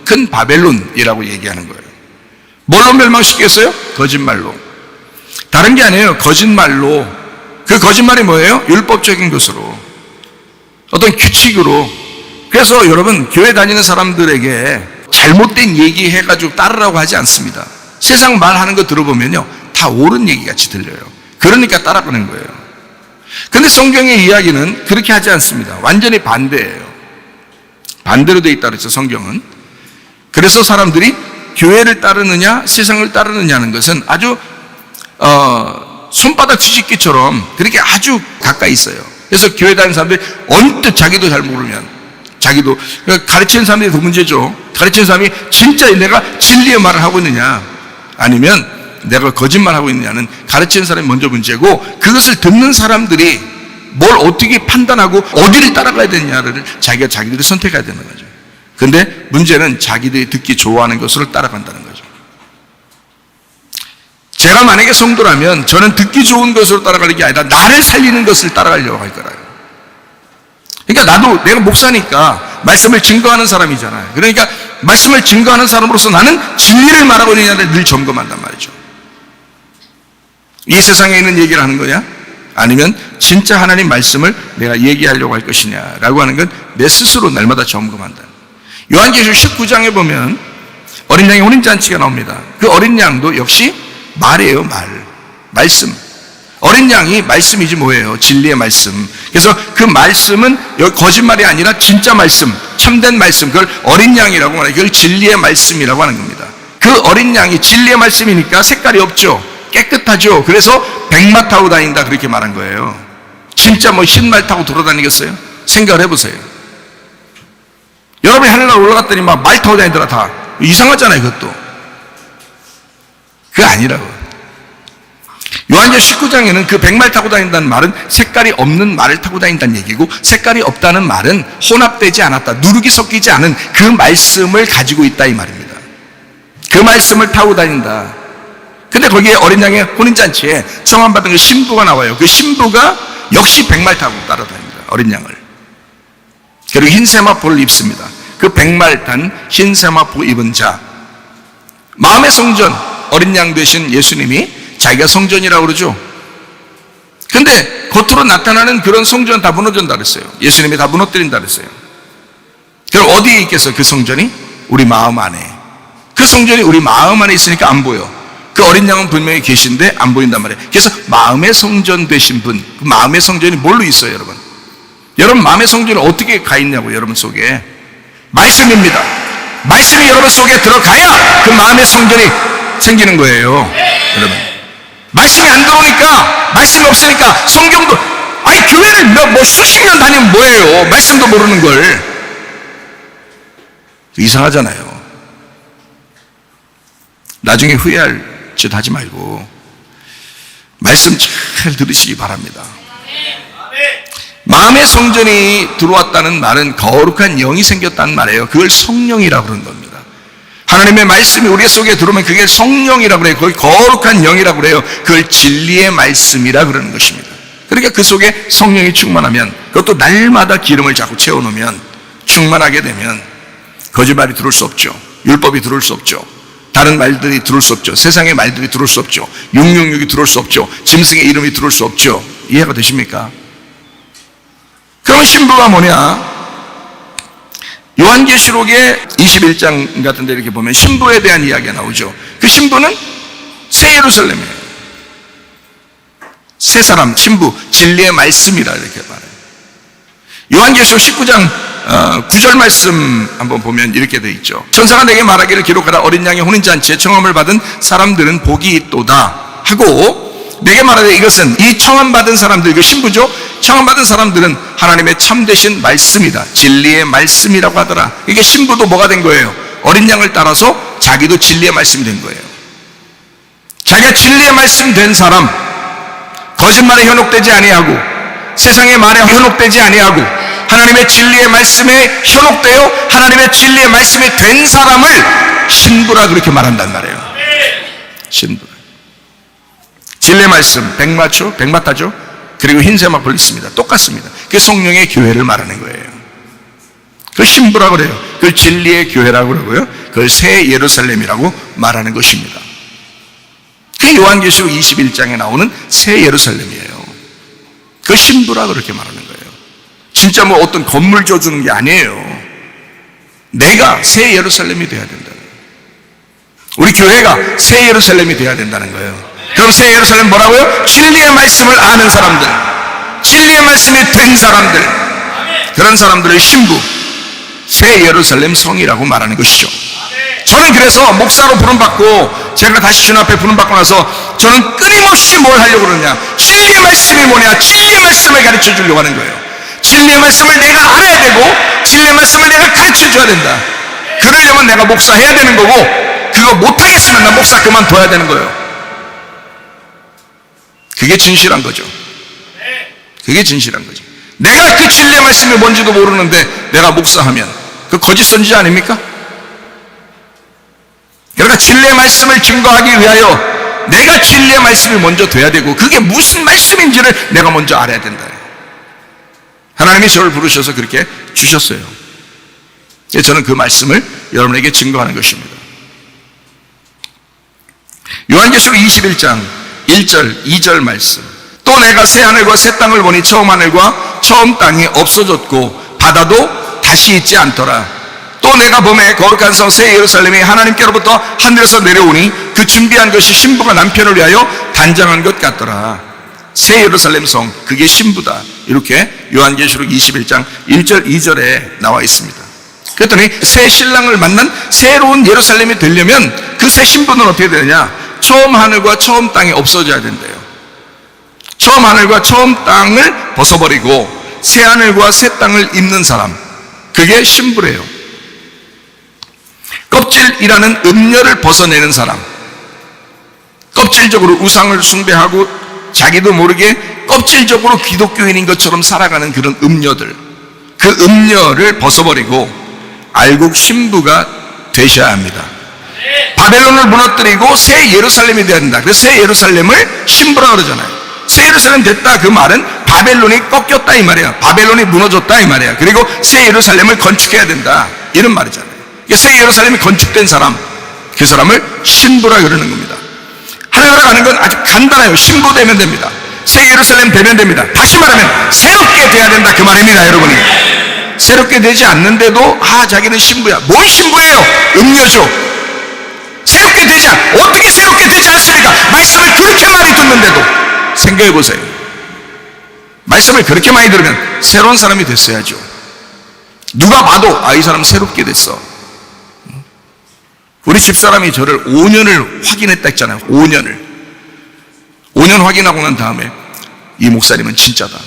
큰 바벨론이라고 얘기하는 거예요. 뭘로 멸망시켰어요? 거짓말로. 다른 게 아니에요. 거짓말로. 그 거짓말이 뭐예요? 율법적인 것으로, 어떤 규칙으로. 그래서 여러분 교회 다니는 사람들에게 잘못된 얘기 해가지고 따르라고 하지 않습니다. 세상 말하는 거 들어보면요 다 옳은 얘기 같이 들려요. 그러니까 따라가는 거예요. 근데 성경의 이야기는 그렇게 하지 않습니다. 완전히 반대예요. 반대로 돼 있다 그랬죠, 성경은. 그래서 사람들이 교회를 따르느냐 세상을 따르느냐는 것은 아주 손바닥 뒤집기처럼 그렇게 아주 가까이 있어요. 그래서 교회 다니는 사람들이 언뜻 자기도 잘 모르면 자기도 그러니까 가르치는 사람들이 더 문제죠. 가르치는 사람이 진짜 내가 진리의 말을 하고 있느냐 아니면 내가 거짓말하고 있느냐는 가르치는 사람이 먼저 문제고, 그것을 듣는 사람들이 뭘 어떻게 판단하고 어디를 따라가야 되느냐를 자기들이 선택해야 되는 거죠. 그런데 문제는 자기들이 듣기 좋아하는 것으로 따라간다는 거죠. 제가 만약에 성도라면 저는 듣기 좋은 것으로 따라가는 게 아니라 나를 살리는 것을 따라가려고 할 거라요. 그러니까 나도 내가 목사니까 말씀을 증거하는 사람이잖아요. 그러니까 말씀을 증거하는 사람으로서 나는 진리를 말하고 있느냐를 늘 점검한단 말이죠. 이 세상에 있는 얘기를 하는 거냐? 아니면 진짜 하나님 말씀을 내가 얘기하려고 할 것이냐라고 하는 건 내 스스로 날마다 점검한다. 요한계시록 19장에 보면 어린 양의 혼인잔치가 나옵니다. 그 어린 양도 역시 말이에요. 말씀. 어린 양이 말씀이지 뭐예요? 진리의 말씀. 그래서 그 말씀은 거짓말이 아니라 진짜 말씀, 참된 말씀, 그걸 어린 양이라고 말해요. 그걸 진리의 말씀이라고 하는 겁니다. 그 어린 양이 진리의 말씀이니까 색깔이 없죠. 깨끗하죠. 그래서 백마 타고 다닌다 그렇게 말한 거예요. 진짜 뭐 흰말 타고 돌아다니겠어요? 생각을 해보세요. 여러분이 하늘나라 올라갔더니 막 말 타고 다니더라. 다 이상하잖아요. 그것도 그거 아니라고. 요한계시록 19장에는 그 백말 타고 다닌다는 말은 색깔이 없는 말을 타고 다닌다는 얘기고, 색깔이 없다는 말은 혼합되지 않았다, 누룩이 섞이지 않은 그 말씀을 가지고 있다 이 말입니다. 그 말씀을 타고 다닌다. 근데 거기에 어린 양의 혼인잔치에 청함받은 그 신부가 나와요. 그 신부가 역시 백말 타고 따라다닙니다. 어린 양을. 그리고 흰 세마포를 입습니다. 그 백말 탄 흰 세마포 입은 자, 마음의 성전, 어린 양 되신 예수님이 자기가 성전이라고 그러죠. 근데 겉으로 나타나는 그런 성전 다 무너진다 그랬어요. 예수님이 다 무너뜨린다 그랬어요. 그럼 어디에 있겠어요? 그 성전이? 우리 마음 안에. 그 성전이 우리 마음 안에 있으니까 안 보여. 그 어린 양은 분명히 계신데 안 보인단 말이에요. 그래서 마음의 성전 되신 분, 그 마음의 성전이 뭘로 있어요, 여러분? 여러분 마음의 성전이 어떻게 가 있냐고, 여러분 속에? 말씀입니다. 말씀이 여러분 속에 들어가야 그 마음의 성전이 생기는 거예요. 여러분 말씀이 안 들어오니까, 말씀이 없으니까 성경도, 아니 교회를 뭐 수십 년 다니면 뭐예요? 말씀도 모르는 걸. 이상하잖아요. 나중에 후회할 짓 하지 말고 말씀 잘 들으시기 바랍니다. 마음의 성전이 들어왔다는 말은 거룩한 영이 생겼다는 말이에요. 그걸 성령이라고 그러는 겁니다. 하나님의 말씀이 우리 속에 들어오면 그게 성령이라고 그래요. 거기 거룩한 영이라고 그래요. 그걸 진리의 말씀이라 그러는 것입니다. 그러니까 그 속에 성령이 충만하면, 그것도 날마다 기름을 자꾸 채워놓으면, 충만하게 되면 거짓말이 들어올 수 없죠. 율법이 들어올 수 없죠. 다른 말들이 들어올 수 없죠. 세상의 말들이 들어올 수 없죠. 666이 들어올 수 없죠. 짐승의 이름이 들어올 수 없죠. 이해가 되십니까? 그럼 신부가 뭐냐? 요한계시록의 21장 같은 데 이렇게 보면 신부에 대한 이야기가 나오죠. 그 신부는 새 예루살렘이에요. 새 사람, 신부, 진리의 말씀이라 이렇게 말해요. 요한계시록 19장 9절 말씀 한번 보면 이렇게 돼 있죠. 천사가 내게 말하기를 기록하라. 어린 양의 혼인잔치에 청함을 받은 사람들은 복이 있도다 하고, 내게 말하되 이것은 이 청함받은 사람들, 그 신부죠. 청함받은 사람들은 하나님의 참되신 말씀이다, 진리의 말씀이라고 하더라. 이게 신부도 뭐가 된 거예요? 어린 양을 따라서 자기도 진리의 말씀이 된 거예요. 자기가 진리의 말씀 된 사람, 거짓말에 현혹되지 아니하고 세상의 말에 현혹되지 아니하고 하나님의 진리의 말씀에 현혹되어 하나님의 진리의 말씀이 된 사람을 신부라 그렇게 말한단 말이에요. 신부. 진리의 말씀, 백마초, 백마타죠. 그리고 흰세마포를 있습니다. 똑같습니다. 그게 성령의 교회를 말하는 거예요. 그걸 신부라고 그래요. 그걸 진리의 교회라고 그러고요. 그걸 새 예루살렘이라고 말하는 것입니다. 그게 요한계시록 21장에 나오는 새 예루살렘이에요. 그걸 신부라고 그렇게 말하는 거예요. 진짜 뭐 어떤 건물 지어주는 게 아니에요. 내가 새 예루살렘이 돼야 된다. 우리 교회가 새 예루살렘이 돼야 된다는 거예요. 그럼 새 예루살렘 뭐라고요? 진리의 말씀을 아는 사람들, 진리의 말씀이 된 사람들, 그런 사람들을 신부, 새 예루살렘 성이라고 말하는 것이죠. 저는 그래서 목사로 부름받고 제가 다시 주님 앞에 부름받고 나서 저는 끊임없이 뭘 하려고 그러냐, 진리의 말씀이 뭐냐, 진리의 말씀을 가르쳐 주려고 하는 거예요. 진리의 말씀을 내가 알아야 되고 진리의 말씀을 내가 가르쳐 줘야 된다. 그러려면 내가 목사해야 되는 거고, 그거 못하겠으면 나 목사 그만둬야 되는 거예요. 그게 진실한 거죠. 그게 진실한 거죠. 내가 그 진리의 말씀이 뭔지도 모르는데 내가 목사하면 그 거짓 선지 아닙니까? 그러니까 진리의 말씀을 증거하기 위하여 내가 진리의 말씀이 먼저 돼야 되고, 그게 무슨 말씀인지를 내가 먼저 알아야 된다. 하나님이 저를 부르셔서 그렇게 주셨어요. 그래서 저는 그 말씀을 여러분에게 증거하는 것입니다. 요한계시록 21장 1절 2절 말씀. 또 내가 새 하늘과 새 땅을 보니 처음 하늘과 처음 땅이 없어졌고 바다도 다시 있지 않더라. 또 내가 범에 거룩한 성 새 예루살렘이 하나님께로부터 하늘에서 내려오니 그 준비한 것이 신부가 남편을 위하여 단장한 것 같더라. 새 예루살렘 성, 그게 신부다. 이렇게 요한계시록 21장 1절 2절에 나와 있습니다. 그랬더니 새 신랑을 만난 새로운 예루살렘이 되려면 그 새 신부는 어떻게 되느냐? 처음 하늘과 처음 땅이 없어져야 된대요. 처음 하늘과 처음 땅을 벗어버리고 새 하늘과 새 땅을 입는 사람, 그게 신부래요. 껍질이라는 음녀를 벗어내는 사람, 껍질적으로 우상을 숭배하고 자기도 모르게 껍질적으로 기독교인인 것처럼 살아가는 그런 음녀들, 그 음녀를 벗어버리고 알곡 신부가 되셔야 합니다. 바벨론을 무너뜨리고 새 예루살렘이 되어야 된다. 그래서 새 예루살렘을 신부라 그러잖아요. 새 예루살렘 됐다, 그 말은 바벨론이 꺾였다 이 말이야. 바벨론이 무너졌다 이 말이야. 그리고 새 예루살렘을 건축해야 된다, 이런 말이잖아요. 새 예루살렘이 건축된 사람, 그 사람을 신부라 그러는 겁니다. 하늘나라 가는 건 아주 간단해요. 신부 되면 됩니다. 새 예루살렘 되면 됩니다. 다시 말하면 새롭게 돼야 된다, 그 말입니다. 여러분이 새롭게 되지 않는데도 자기는 신부야. 뭔 신부예요? 음녀죠. 새롭게 되지 어떻게 새롭게 되지 않습니까? 말씀을 그렇게 많이 듣는데도. 생각해 보세요. 말씀을 그렇게 많이 들으면 새로운 사람이 됐어야죠. 누가 봐도 이 사람 새롭게 됐어. 우리 집사람이 저를 5년을 확인했다 했잖아요. 5년 확인하고 난 다음에 이 목사님은 진짜다,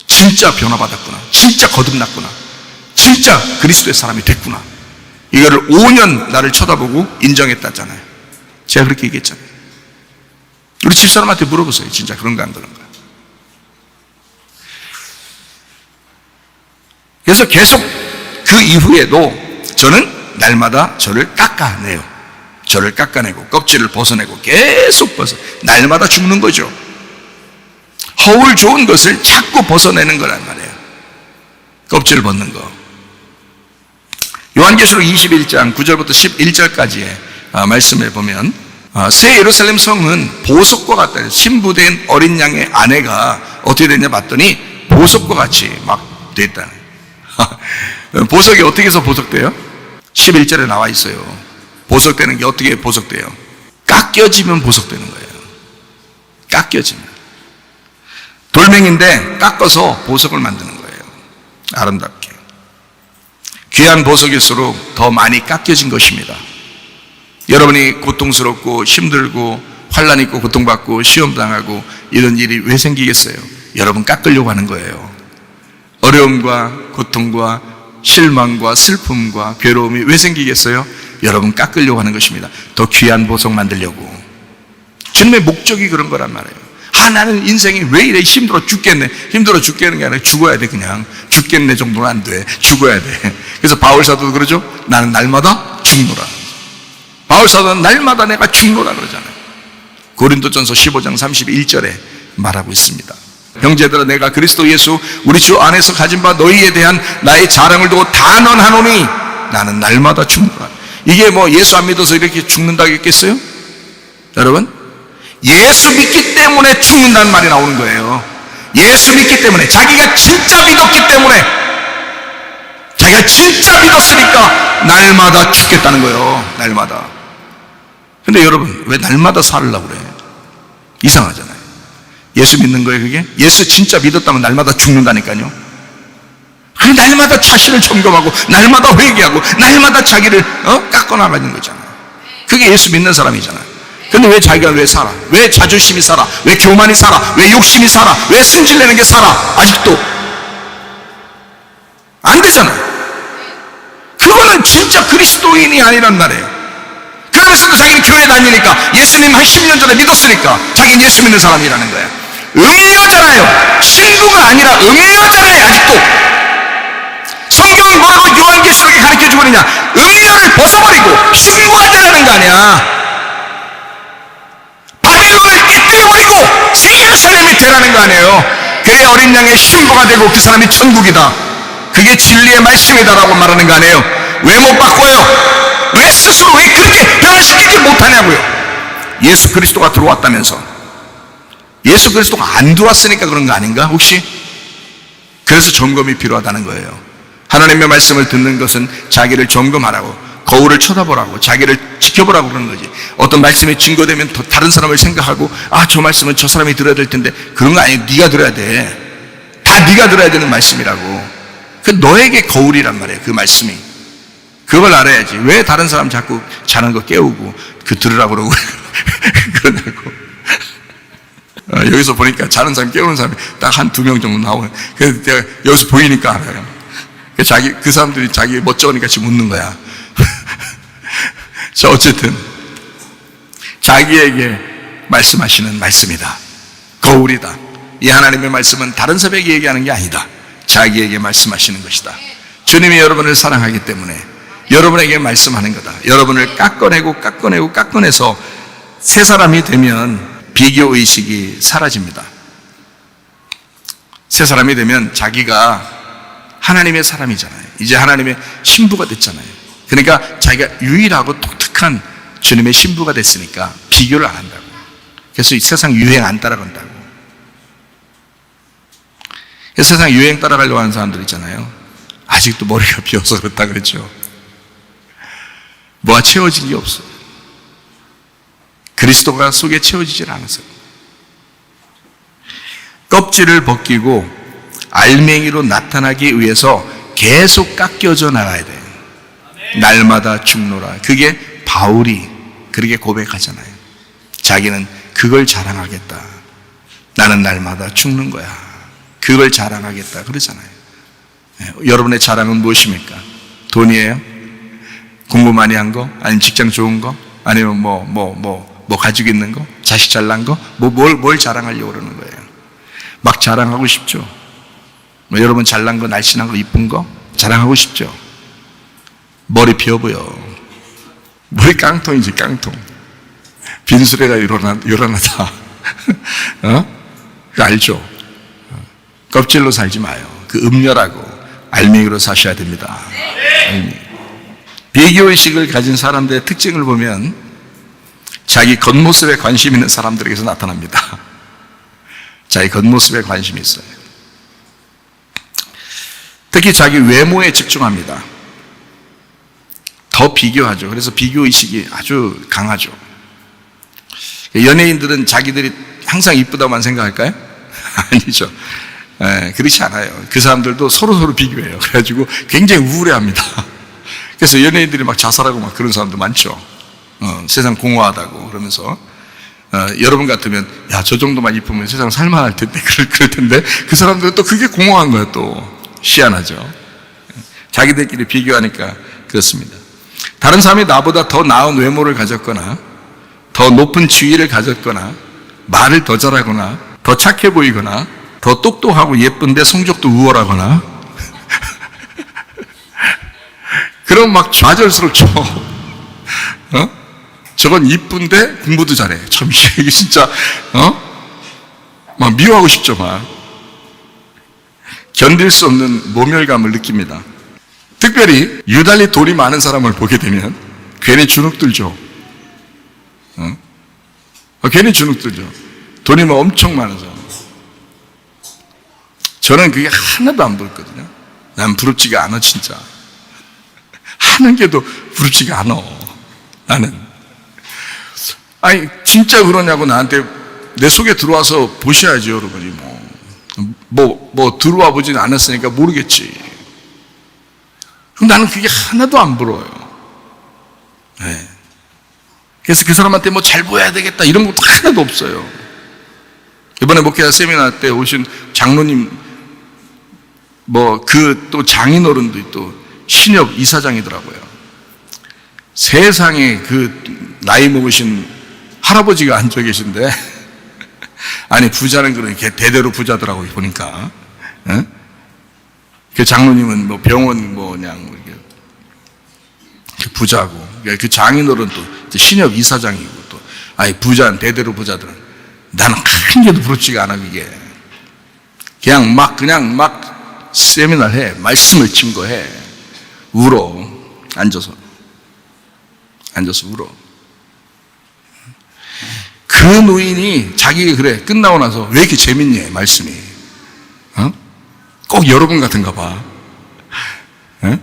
진짜 변화받았구나, 진짜 거듭났구나, 진짜 그리스도의 사람이 됐구나, 이거를 5년 나를 쳐다보고 인정했다잖아요. 제가 그렇게 얘기했잖아요. 우리 집사람한테 물어보세요. 진짜 그런가 안 그런가. 그래서 계속 그 이후에도 저는 날마다 저를 깎아내요. 저를 깎아내고 껍질을 벗어내고 계속 날마다 죽는 거죠. 허울 좋은 것을 자꾸 벗어내는 거란 말이에요. 껍질을 벗는 거. 요한계시록 21장 9절부터 11절까지의 말씀을 보면 새 예루살렘 성은 보석과 같다. 신부된 어린 양의 아내가 어떻게 됐냐 봤더니 보석과 같이 막 됐다네. 보석이 어떻게 해서 보석돼요? 11절에 나와 있어요. 보석되는 게 어떻게 보석돼요? 깎여지면 보석되는 거예요. 깎여지면. 돌멩인데 깎아서 보석을 만드는 거예요. 아름답게. 귀한 보석일수록 더 많이 깎여진 것입니다. 여러분이 고통스럽고 힘들고 환난 있고 고통받고 시험당하고 이런 일이 왜 생기겠어요? 여러분 깎으려고 하는 거예요. 어려움과 고통과 실망과 슬픔과 괴로움이 왜 생기겠어요? 여러분 깎으려고 하는 것입니다. 더 귀한 보석 만들려고. 주님의 목적이 그런 거란 말이에요. 나는 인생이 왜 이래 힘들어 죽겠네. 힘들어 죽겠는 게 아니라 죽어야 돼. 그냥 죽겠네 정도는 안 돼. 죽어야 돼. 그래서 바울사도도 그러죠. 나는 날마다 죽노라. 바울사도는 날마다 내가 죽노라 그러잖아요. 고린도전서 15장 31절에 말하고 있습니다. 형제들아, 내가 그리스도 예수 우리 주 안에서 가진 바 너희에 대한 나의 자랑을 두고 단언하노니 나는 날마다 죽노라. 이게 뭐 예수 안 믿어서 이렇게 죽는다고 했겠어요? 여러분, 예수 믿기 때문에 죽는다는 말이 나오는 거예요. 예수 믿기 때문에, 자기가 진짜 믿었기 때문에, 자기가 진짜 믿었으니까 날마다 죽겠다는 거예요. 날마다. 근데 여러분, 왜 날마다 살으려고 그래? 이상하잖아요. 예수 믿는 거예요, 그게? 예수 진짜 믿었다면 날마다 죽는다니까요. 그래, 날마다 자신을 점검하고, 날마다 회개하고, 날마다 자기를 깎아나가는 거잖아요. 그게 예수 믿는 사람이잖아요. 근데 왜 자기가 왜 살아? 왜 자존심이 살아? 왜 교만이 살아? 왜 욕심이 살아? 왜 승질내는 게 살아? 아직도 안 되잖아요. 그거는 진짜 그리스도인이 아니란 말이에요. 그러면서도 자기는 교회 다니니까 예수님 한 10년 전에 믿었으니까 자기는 예수 믿는 사람이라는 거야. 음녀잖아요. 신부가 아니라 음녀잖아요. 아직도 성경이 뭐라고 요한계시록에 가르쳐주고 있느냐, 음녀를 벗어버리고 신부가 되라는 거 아니야. 바빌론을 삐뚤어버리고 새 예루살렘이 되라는 거 아니에요. 그래야 어린 양의 신부가 되고 그 사람이 천국이다, 그게 진리의 말씀이다라고 말하는 거 아니에요. 왜 못 바꿔요? 왜 스스로 왜 그렇게 변화시키지 못하냐고요. 예수 그리스도가 들어왔다면서. 예수 그리스도가 안 들어왔으니까 그런 거 아닌가 혹시? 그래서 점검이 필요하다는 거예요. 하나님의 말씀을 듣는 것은 자기를 점검하라고, 거울을 쳐다보라고, 자기를 지켜보라고 그러는 거지. 어떤 말씀이 증거되면 더 다른 사람을 생각하고, 아, 저 말씀은 저 사람이 들어야 될 텐데, 그런 거 아니에요. 네가 들어야 돼. 다 네가 들어야 되는 말씀이라고. 그 너에게 거울이란 말이에요. 그 말씀이. 그걸 알아야지. 왜 다른 사람 자꾸 자는 거 깨우고 그 들으라고 그러고 그러냐고. 여기서 보니까 자는 사람 깨우는 사람이 딱 한 2명 정도 나오네. 그래서 내가 여기서 보이니까 알아요. 그 사람들이 자기 멋쩍으니까 지금 웃는 거야. 자, 어쨌든 자기에게 말씀하시는 말씀이다. 거울이다. 이 하나님의 말씀은 다른 사람에게 얘기하는 게 아니다. 자기에게 말씀하시는 것이다. 주님이 여러분을 사랑하기 때문에 여러분에게 말씀하는 거다. 여러분을 깎아내서 새 사람이 되면 비교의식이 사라집니다. 새 사람이 되면 자기가 하나님의 사람이잖아요. 이제 하나님의 신부가 됐잖아요. 그러니까 자기가 유일하고 독특한 주님의 신부가 됐으니까 비교를 안 한다고. 그래서 이 세상 유행 안 따라간다고. 세상 유행 따라가려고 하는 사람들 있잖아요. 아직도 머리가 비어서 그렇다 그랬죠. 뭐가 채워진 게 없어요. 그리스도가 속에 채워지질 않았어요. 껍질을 벗기고 알맹이로 나타나기 위해서 계속 깎여져 나가야 돼요. 날마다 죽노라. 그게 바울이 그렇게 고백하잖아요. 자기는 그걸 자랑하겠다. 나는 날마다 죽는 거야. 그걸 자랑하겠다 그러잖아요. 여러분의 자랑은 무엇입니까? 돈이에요? 공부 많이 한 거? 아니면 직장 좋은 거? 아니면 뭐 가지고 있는 거? 자식 잘난 거? 뭘 자랑하려고 그러는 거예요? 막 자랑하고 싶죠? 여러분 잘난 거, 날씬한 거, 이쁜 거? 자랑하고 싶죠? 머리 비어 보여. 머리 깡통이지, 깡통. 빈수레가 요란하다. 그거 알죠? 껍질로 살지 마요. 그 음료라고 알맹이로 사셔야 됩니다. 비교의식을 가진 사람들의 특징을 보면 자기 겉모습에 관심 있는 사람들에게서 나타납니다. 자기 겉모습에 관심이 있어요. 특히 자기 외모에 집중합니다. 더 비교하죠. 그래서 비교의식이 아주 강하죠. 연예인들은 자기들이 항상 이쁘다고만 생각할까요? 아니죠. 그렇지 않아요. 그 사람들도 서로 비교해요. 그래가지고 굉장히 우울해합니다. 그래서 연예인들이 막 자살하고 막 그런 사람도 많죠. 세상 공허하다고 그러면서 여러분 같으면 야, 저 정도만 이쁘면 세상 살만할 텐데 그럴 텐데 그 사람들은 또 그게 공허한 거예요. 또 희한하죠. 자기들끼리 비교하니까 그렇습니다. 다른 사람이 나보다 더 나은 외모를 가졌거나 더 높은 지위를 가졌거나 말을 더 잘하거나 더 착해 보이거나 더 똑똑하고 예쁜데 성적도 우월하거나 그럼 막 좌절스럽죠. 저건 이쁜데 공부도 잘해. 참 이게 진짜 막 미워하고 싶죠. 막 견딜 수 없는 모멸감을 느낍니다. 특별히 유달리 돈이 많은 사람을 보게 되면 괜히 주눅 들죠. 괜히 주눅 들죠. 돈이 뭐 엄청 많은 사람. 저는 그게 하나도 안 부럽거든요. 난 부럽지가 않아 진짜. 하는 게도 부럽지가 않아. 나는. 아니 진짜 그러냐고 나한테 내 속에 들어와서 보셔야지 여러분이 뭐 들어와 보진 않았으니까 모르겠지. 그럼 나는 그게 하나도 안 부러워요. 네. 그래서 그 사람한테 뭐 잘 보여야 되겠다 이런 것도 하나도 없어요. 이번에 목회자 세미나 때 오신 장로님 뭐 그 또 장인어른도 또 신협 이사장이더라고요. 세상에 그 나이 먹으신 할아버지가 앉아 계신데 아니 부자는 그렇게 대대로 부자더라고요 보니까. 어? 그 장로님은 뭐 병원 뭐 그냥 이렇게 부자고 그 장인어른 또 신협 이사장이고 또 아니 부자는 대대로 부자들은 나는 한 개도 부럽지가 않아 그게. 그냥 막 세미나를 해. 말씀을 증거해. 울어. 앉아서 울어. 그 노인이 자기가 그래 끝나고 나서 왜 이렇게 재밌니 말씀이. 어? 꼭 여러분 같은가 봐. 어?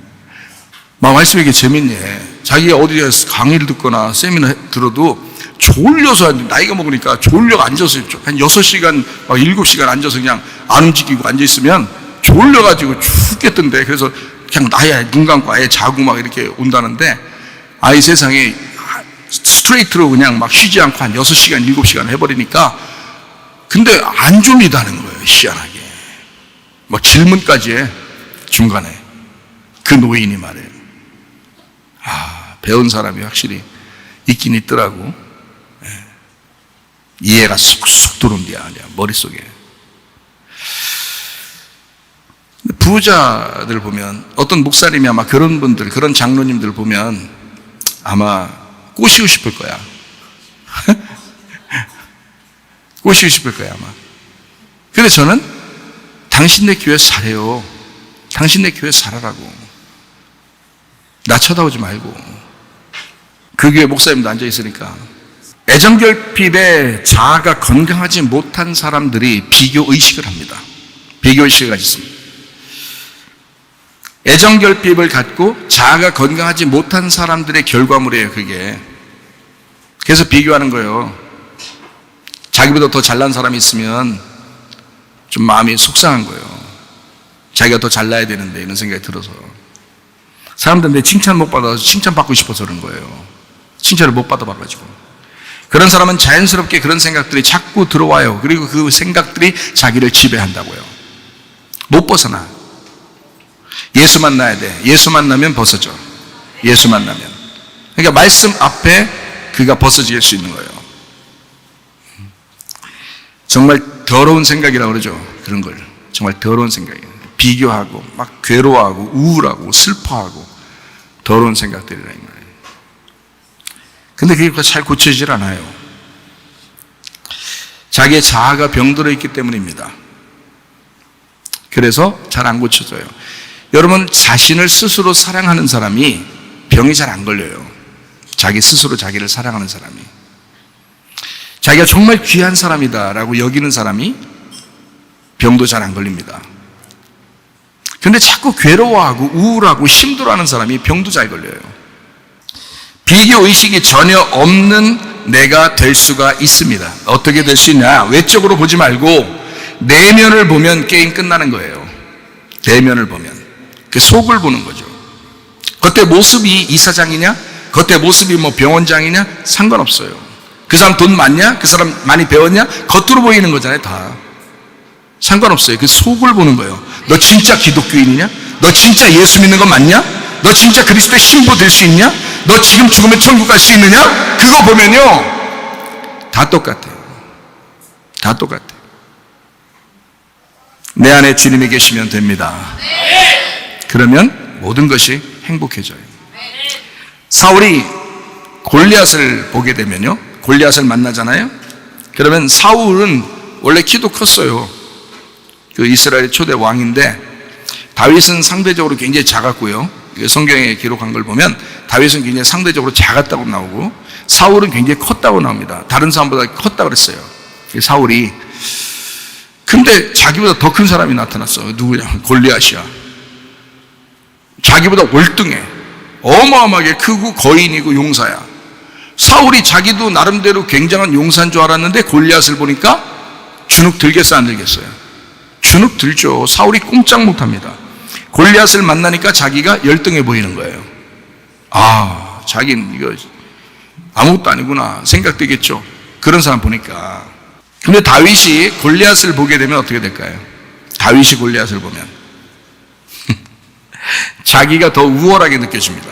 막 말씀이 이렇게 재밌니. 자기가 어디에 강의를 듣거나 세미나 들어도 졸려서 나이가 먹으니까 졸려 앉아서 한 6시간 막 7시간 앉아서 그냥 안 움직이고 앉아있으면 졸려가지고 죽겠던데. 그래서 그냥 나야 눈 감고 아예 자고 막 이렇게 온다는데 아이 세상에 스트레이트로 그냥 막 쉬지 않고 한 6시간 7시간 해버리니까 근데 안 졸리다는 거예요. 희한하게 막 질문까지 해 중간에. 그 노인이 말해요. 배운 사람이 확실히 있긴 있더라고. 이해가 쏙쏙 들어온대요 머릿속에. 부자들 보면 어떤 목사님이 아마 그런 분들 그런 장로님들 보면 아마 꼬시고 싶을 거야. 꼬시고 싶을 거야 아마. 근데 저는 당신네 교회에서 잘해요. 당신네 교회에서 잘하라고. 나 쳐다보지 말고. 그 교회 목사님도 앉아있으니까 애정결핍에 자아가 건강하지 못한 사람들이 비교의식을 합니다. 비교의식을 가졌습니다. 애정결핍을 갖고 자아가 건강하지 못한 사람들의 결과물이에요 그게. 그래서 비교하는 거예요. 자기보다 더 잘난 사람이 있으면 좀 마음이 속상한 거예요. 자기가 더 잘나야 되는데 이런 생각이 들어서. 사람들은 내 칭찬 못 받아서 칭찬받고 싶어서 그런 거예요. 칭찬을 못 받아봐가지고. 그런 사람은 자연스럽게 그런 생각들이 자꾸 들어와요. 그리고 그 생각들이 자기를 지배한다고요. 못 벗어나. 예수 만나야 돼. 예수 만나면 벗어져. 예수 만나면. 그러니까 말씀 앞에 그가 벗어질 수 있는 거예요. 정말 더러운 생각이라고 그러죠. 그런 걸. 정말 더러운 생각이에요. 비교하고 막 괴로워하고 우울하고 슬퍼하고 더러운 생각들이라는 거예요. 근데 그게 잘 고쳐지질 않아요. 자기의 자아가 병들어 있기 때문입니다. 그래서 잘 안 고쳐져요. 여러분 자신을 스스로 사랑하는 사람이 병이 잘 안 걸려요. 자기 스스로 자기를 사랑하는 사람이. 자기가 정말 귀한 사람이다라고 여기는 사람이 병도 잘 안 걸립니다. 근데 자꾸 괴로워하고 우울하고 힘들어하는 사람이 병도 잘 걸려요. 비교의식이 전혀 없는 내가 될 수가 있습니다. 어떻게 될 수 있냐? 외적으로 보지 말고 내면을 보면 게임 끝나는 거예요. 내면을 보면. 그 속을 보는 거죠. 겉에 모습이 이사장이냐? 겉에 모습이 뭐 병원장이냐? 상관없어요. 그 사람 돈 많냐? 그 사람 많이 배웠냐? 겉으로 보이는 거잖아요, 다. 상관없어요. 그 속을 보는 거예요. 너 진짜 기독교인이냐? 너 진짜 예수 믿는 거 맞냐? 너 진짜 그리스도의 신부 될 수 있냐? 너 지금 죽으면 천국 갈 수 있느냐? 그거 보면요 다 똑같아요. 다 똑같아요. 내 안에 주님이 계시면 됩니다. 그러면 모든 것이 행복해져요. 사울이 골리앗을 보게 되면요, 골리앗을 만나잖아요. 그러면 사울은 원래 키도 컸어요. 그 이스라엘의 초대 왕인데 다윗은 상대적으로 굉장히 작았고요. 성경에 기록한 걸 보면 다윗은 굉장히 상대적으로 작았다고 나오고 사울은 굉장히 컸다고 나옵니다. 다른 사람보다 컸다고 그랬어요. 사울이. 근데 자기보다 더 큰 사람이 나타났어. 누구냐? 골리앗이야. 자기보다 월등해. 어마어마하게 크고 거인이고 용사야. 사울이 자기도 나름대로 굉장한 용사인 줄 알았는데 골리앗을 보니까 주눅 들겠어 안 들겠어요? 주눅 들죠. 사울이 꼼짝 못합니다. 골리앗을 만나니까 자기가 열등해 보이는 거예요. 아, 자기는 이거 아무것도 아니구나 생각되겠죠. 그런 사람 보니까. 근데 다윗이 골리앗을 보게 되면 어떻게 될까요? 다윗이 골리앗을 보면 자기가 더 우월하게 느껴집니다.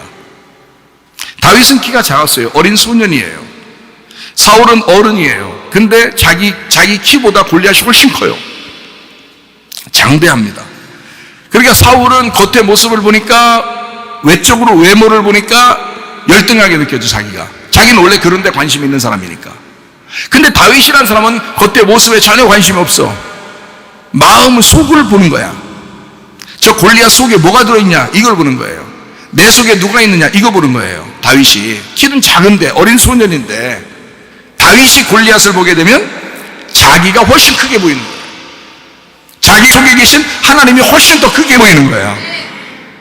다윗은 키가 작았어요. 어린 소년이에요. 사울은 어른이에요. 근데 자기 키보다 골리앗이 훨씬 커요. 장대합니다. 그러니까 사울은 겉의 모습을 보니까, 외적으로 외모를 보니까 열등하게 느껴져. 자기는 원래 그런 데 관심이 있는 사람이니까. 근데 다윗이라는 사람은 겉의 모습에 전혀 관심이 없어. 마음 속을 보는 거야. 저 골리앗 속에 뭐가 들어있냐, 이걸 보는 거예요. 내 속에 누가 있느냐, 이거 보는 거예요. 다윗이 키는 작은데, 어린 소년인데, 다윗이 골리앗을 보게 되면 자기가 훨씬 크게 보이는 거예요. 자기 속에 계신 하나님이 훨씬 더 크게 보이는 거예요.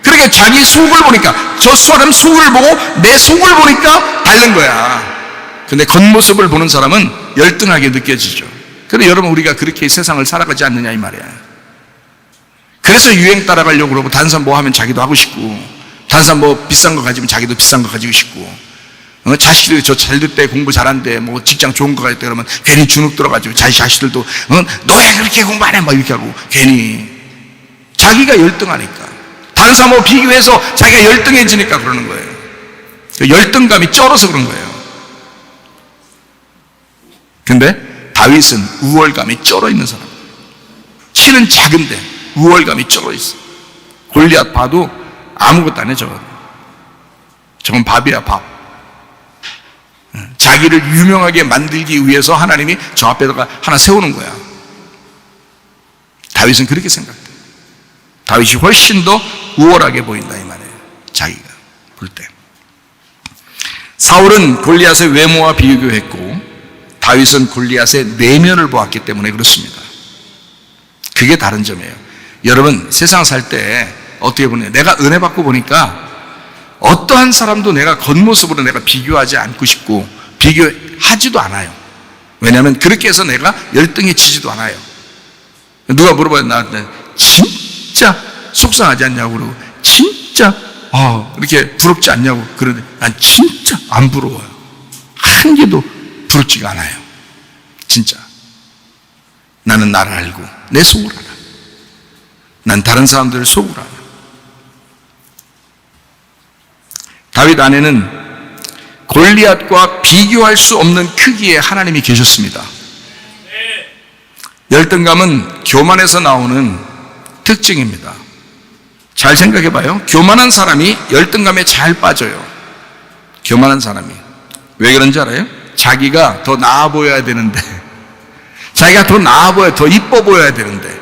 그러니까 자기 속을 보니까, 저 사람 속을 보고 내 속을 보니까 다른 거야. 근데 겉모습을 보는 사람은 열등하게 느껴지죠. 그런데 여러분, 우리가 그렇게 세상을 살아가지 않느냐 이 말이야. 그래서 유행 따라가려고 그러고, 다른 사람 뭐 하면 자기도 하고 싶고, 다른 사람 뭐 비싼 거 가지면 자기도 비싼 거 가지고 싶고, 자식들이 저 잘 됐대, 공부 잘한대, 뭐 직장 좋은 거 가졌대 그러면 괜히 주눅 들어가지고 자식들도 너 왜 그렇게 공부 안 해? 막 이렇게 하고, 괜히 자기가 열등하니까, 다른 사람하고 비교해서 자기가 열등해지니까 그러는 거예요. 그 열등감이 쩔어서 그런 거예요. 근데 다윗은 우월감이 쩔어 있는 사람. 키는 작은데 우월감이 쩔어 있어. 골리앗 봐도 아무것도 안 해. 저건 밥이야, 밥. 자기를 유명하게 만들기 위해서 하나님이 저 앞에다가 하나 세우는 거야. 다윗은 그렇게 생각해. 다윗이 훨씬 더 우월하게 보인다 이 말이에요. 자기가 볼 때. 사울은 골리앗의 외모와 비교했고, 다윗은 골리앗의 내면을 보았기 때문에 그렇습니다. 그게 다른 점이에요. 여러분, 세상 살 때 어떻게 보냐, 내가 은혜 받고 보니까 어떠한 사람도 내가 겉모습으로 내가 비교하지 않고 싶고 비교하지도 않아요. 왜냐하면 그렇게 해서 내가 열등해지지도 않아요. 누가 물어봐요, 나한테 진짜 속상하지 않냐고 그러고, 진짜 이렇게 부럽지 않냐고 그러는데, 난 진짜 안 부러워요. 한 개도 부럽지가 않아요. 진짜. 나는 나를 알고 내 속을 알아. 난 다른 사람들을 속을 알아. 다윗 안에는 골리앗과 비교할 수 없는 크기의 하나님이 계셨습니다. 열등감은 교만에서 나오는 특징입니다. 잘 생각해 봐요. 교만한 사람이 열등감에 잘 빠져요. 교만한 사람이. 왜 그런지 알아요? 자기가 더 나아 보여야 되는데, 자기가 더 나아 보여야, 더 이뻐 보여야 되는데,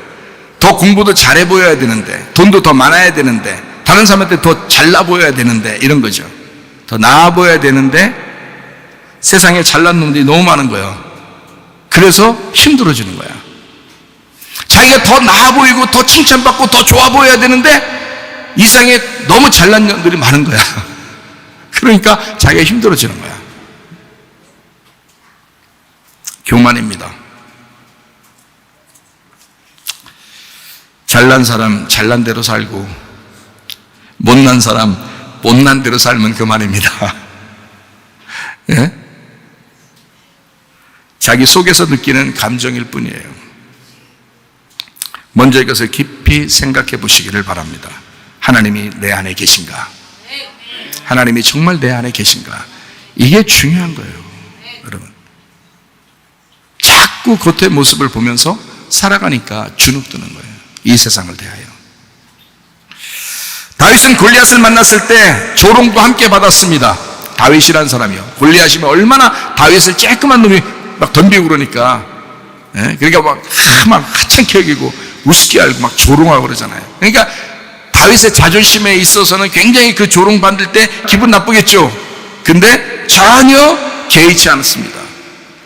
더 공부도 잘해 보여야 되는데, 돈도 더 많아야 되는데, 다른 사람한테 더 잘나 보여야 되는데, 이런 거죠. 더 나아 보여야 되는데 세상에 잘난 놈들이 너무 많은 거예요. 그래서 힘들어지는 거야. 자기가 더 나아 보이고 더 칭찬받고 더 좋아 보여야 되는데 이 세상에 너무 잘난 놈들이 많은 거야. 그러니까 자기가 힘들어지는 거야. 교만입니다. 잘난 사람 잘난 대로 살고, 못난 사람 못난 대로 살면 그만입니다. 예? 자기 속에서 느끼는 감정일 뿐이에요. 먼저 이것을 깊이 생각해 보시기를 바랍니다. 하나님이 내 안에 계신가? 하나님이 정말 내 안에 계신가? 이게 중요한 거예요. 여러분, 자꾸 겉의 모습을 보면서 살아가니까 주눅 드는 거예요. 이 세상을 대하여. 다윗은 골리앗을 만났을 때 조롱도 함께 받았습니다. 다윗이라는 사람이요. 골리앗이면 얼마나 다윗을 쬐끄만 놈이 막 덤비고 그러니까, 그러니까 막 하찮게 여기고 우습게 알고 막 조롱하고 그러잖아요. 그러니까 다윗의 자존심에 있어서는 굉장히 그 조롱받을 때 기분 나쁘겠죠. 근데 전혀 개의치 않았습니다.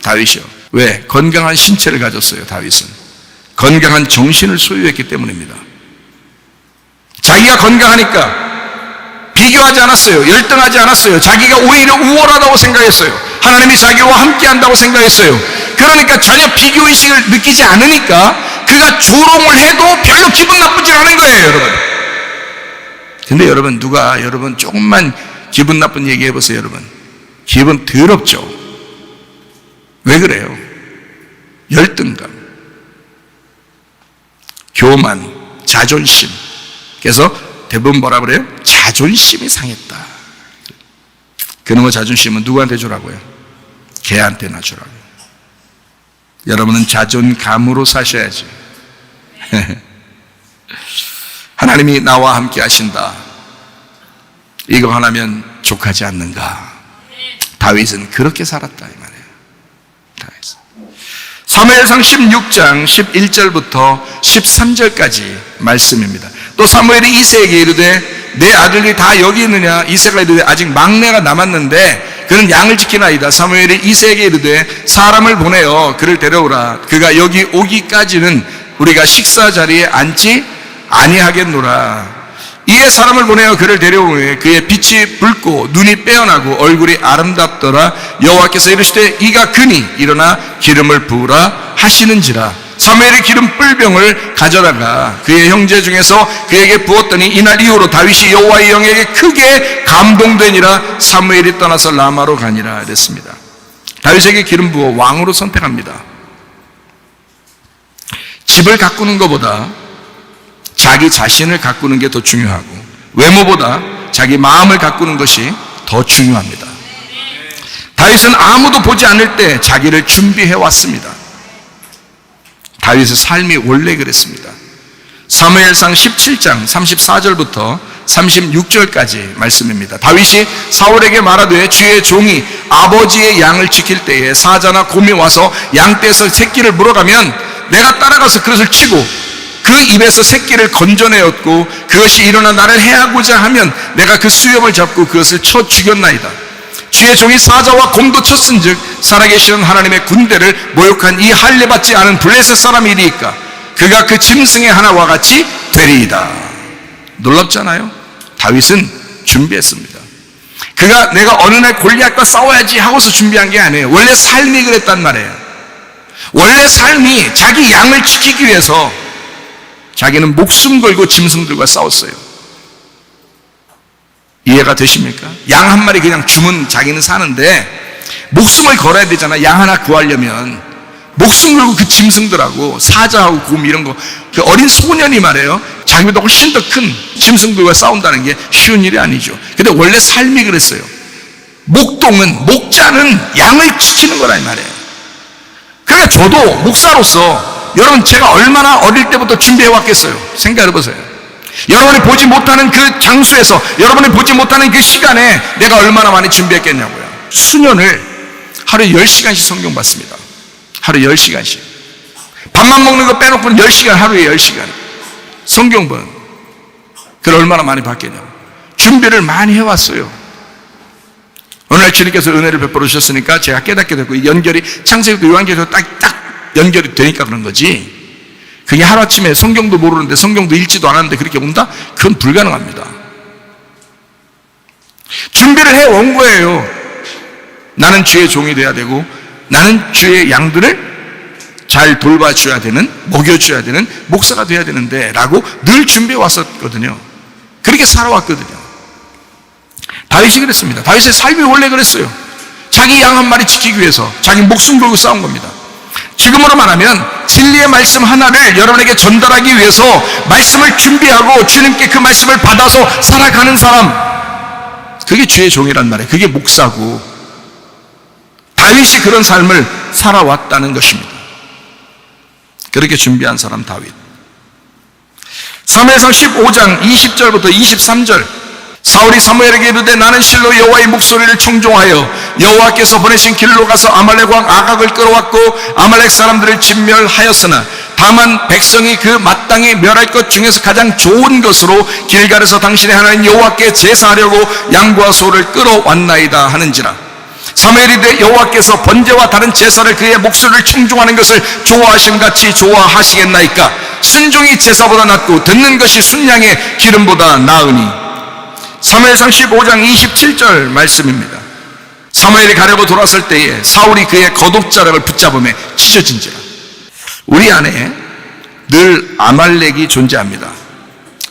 다윗이요. 왜? 건강한 신체를 가졌어요. 다윗은 건강한 정신을 소유했기 때문입니다. 자기가 건강하니까 비교하지 않았어요. 열등하지 않았어요. 자기가 오히려 우월하다고 생각했어요. 하나님이 자기와 함께 한다고 생각했어요. 그러니까 전혀 비교의식을 느끼지 않으니까 그가 조롱을 해도 별로 기분 나쁘지 않은 거예요, 여러분. 근데 여러분, 누가 여러분 조금만 기분 나쁜 얘기 해보세요. 여러분, 기분 더럽죠. 왜 그래요? 열등감, 교만, 자존심. 그래서 대부분 뭐라 그래요? 자존심이 상했다. 그놈의 자존심은 누구한테 주라고요? 걔한테나 주라고요. 여러분은 자존감으로 사셔야지. 하나님이 나와 함께 하신다. 이거 하나면 족하지 않는가? 다윗은 그렇게 살았다 이 말이에요. 다윗은. 사무엘상 16장 11절부터 13절까지 말씀입니다. 또 사무엘이 이새에게 이르되 내 아들이 다 여기 있느냐? 이새가 이르되 아직 막내가 남았는데 그는 양을 지키나이다. 사무엘이 이새에게 이르되 사람을 보내어 그를 데려오라. 그가 여기 오기까지는 우리가 식사 자리에 앉지 아니하겠노라. 이에 사람을 보내어 그를 데려오니 그의 빛이 붉고 눈이 빼어나고 얼굴이 아름답더라. 여호와께서 이르시되 이가 그니 일어나 기름을 부으라 하시는지라. 사무엘이 기름 뿔병을 가져다가 그의 형제 중에서 그에게 부었더니 이날 이후로 다윗이 여호와의 영에게 크게 감동되니라. 사무엘이 떠나서 라마로 가니라 이랬습니다. 다윗에게 기름 부어 왕으로 선택합니다. 집을 가꾸는 것보다 자기 자신을 가꾸는 게 더 중요하고 외모보다 자기 마음을 가꾸는 것이 더 중요합니다. 다윗은 아무도 보지 않을 때 자기를 준비해 왔습니다. 다윗의 삶이 원래 그랬습니다. 사무엘상 17장 34절부터 36절까지 말씀입니다. 다윗이 사울에게 말하되 주의 종이 아버지의 양을 지킬 때에 사자나 곰이 와서 양떼에서 새끼를 물어가면 내가 따라가서 그것을 치고 그 입에서 새끼를 건져내었고 그것이 일어나 나를 해하고자 하면 내가 그 수염을 잡고 그것을 쳐 죽였나이다. 주의 종이 사자와 곰도 쳤은즉 살아계시는 하나님의 군대를 모욕한 이 할례받지 않은 블레셋 사람이리이까 그가 그 짐승의 하나와 같이 되리이다. 놀랍잖아요. 다윗은 준비했습니다. 그가 내가 어느 날 골리앗과 싸워야지 하고서 준비한 게 아니에요. 원래 삶이 그랬단 말이에요. 원래 삶이 자기 양을 지키기 위해서 자기는 목숨 걸고 짐승들과 싸웠어요. 이해가 되십니까? 양 한 마리 그냥 주면 자기는 사는데 목숨을 걸어야 되잖아. 양 하나 구하려면 목숨 걸고 그 짐승들하고 사자하고 곰 이런 거, 그 어린 소년이 말이에요. 자기보다 훨씬 더 큰 짐승들과 싸운다는 게 쉬운 일이 아니죠. 근데 원래 삶이 그랬어요. 목자는 양을 지키는 거란 말이에요. 그러니까 저도 목사로서 여러분 제가 얼마나 어릴 때부터 준비해 왔겠어요? 생각해 보세요. 여러분이 보지 못하는 그 장소에서 여러분이 보지 못하는 그 시간에 내가 얼마나 많이 준비했겠냐고요. 수년을 하루에 10시간씩 성경 봤습니다. 하루에 10시간씩. 밥만 먹는 거 빼놓고는 10시간, 하루에 10시간 성경 본. 그걸 얼마나 많이 봤겠냐고. 준비를 많이 해왔어요. 오늘 주님께서 은혜를 베풀어 주셨으니까 제가 깨닫게 됐고 연결이 창세기도 요한계시도 딱 연결이 되니까 그런 거지. 그게 하루아침에 성경도 모르는데 성경도 읽지도 않았는데 그렇게 온다? 그건 불가능합니다. 준비를 해온 거예요. 나는 주의 종이 돼야 되고 나는 주의 양들을 잘 돌봐줘야 되는, 먹여줘야 되는 목사가 돼야 되는데 라고 늘 준비해 왔었거든요. 그렇게 살아왔거든요. 다윗이 그랬습니다. 다윗의 삶이 원래 그랬어요. 자기 양 한 마리 지키기 위해서 자기 목숨 걸고 싸운 겁니다. 지금으로 말하면 진리의 말씀 하나를 여러분에게 전달하기 위해서 말씀을 준비하고 주님께 그 말씀을 받아서 살아가는 사람, 그게 주의 종이란 말이에요. 그게 목사고 다윗이 그런 삶을 살아왔다는 것입니다. 그렇게 준비한 사람 다윗. 사무엘상 15장 20절부터 23절. 사울이 사무엘에게 이르되 나는 실로 여호와의 목소리를 청종하여 여호와께서 보내신 길로 가서 아말렉 왕 아각을 끌어왔고 아말렉 사람들을 진멸하였으나 다만 백성이 그 마땅히 멸할 것 중에서 가장 좋은 것으로 길갈에서 당신의 하나님 여호와께 제사하려고 양과 소를 끌어왔나이다 하는지라. 사무엘이 이르되 여호와께서 번제와 다른 제사를 그의 목소리를 청종하는 것을 좋아하심같이 좋아하시겠나이까. 순종이 제사보다 낫고 듣는 것이 순양의 기름보다 나으니. 사무엘상 15장 27절 말씀입니다. 사무엘이 가려고 돌아설 때에 사울이 그의 겉옷자락을 붙잡음에 찢어진지라. 우리 안에 늘 아말렉이 존재합니다.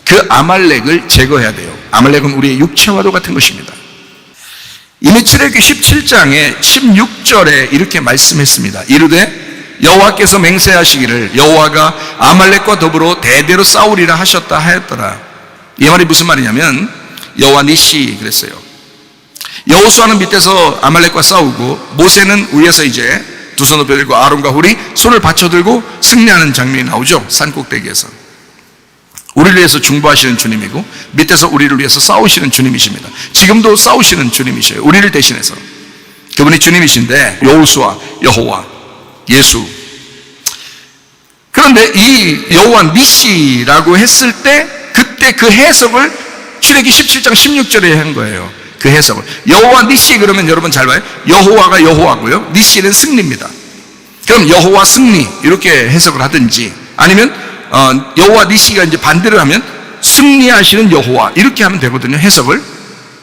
그 아말렉을 제거해야 돼요. 아말렉은 우리의 육체와도 같은 것입니다. 이미 출애굽기 17장에 16절에 이렇게 말씀했습니다. 이르되 여호와께서 맹세하시기를 여호와가 아말렉과 더불어 대대로 싸우리라 하셨다 하였더라. 이 말이 무슨 말이냐면 여호와 니시 그랬어요. 여호수아는 밑에서 아말렉과 싸우고 모세는 위에서 이제 두 손 높여 들고 아론과 훌이 손을 받쳐 들고 승리하는 장면이 나오죠. 산꼭대기에서. 우리를 위해서 중보하시는 주님이고 밑에서 우리를 위해서 싸우시는 주님이십니다. 지금도 싸우시는 주님이셔요. 우리를 대신해서. 그분이 주님이신데 여호수아, 여호와, 예수. 그런데 이 여호와 니시라고 했을 때 그때 그 해석을 출애기 17장 16절에 한 거예요. 그 해석을. 여호와 니시 그러면 여러분 잘 봐요. 여호와가 여호와고요. 니시는 승리입니다. 그럼 여호와 승리 이렇게 해석을 하든지 아니면 여호와 니시가 이제 반대로 하면 승리하시는 여호와 이렇게 하면 되거든요. 해석을.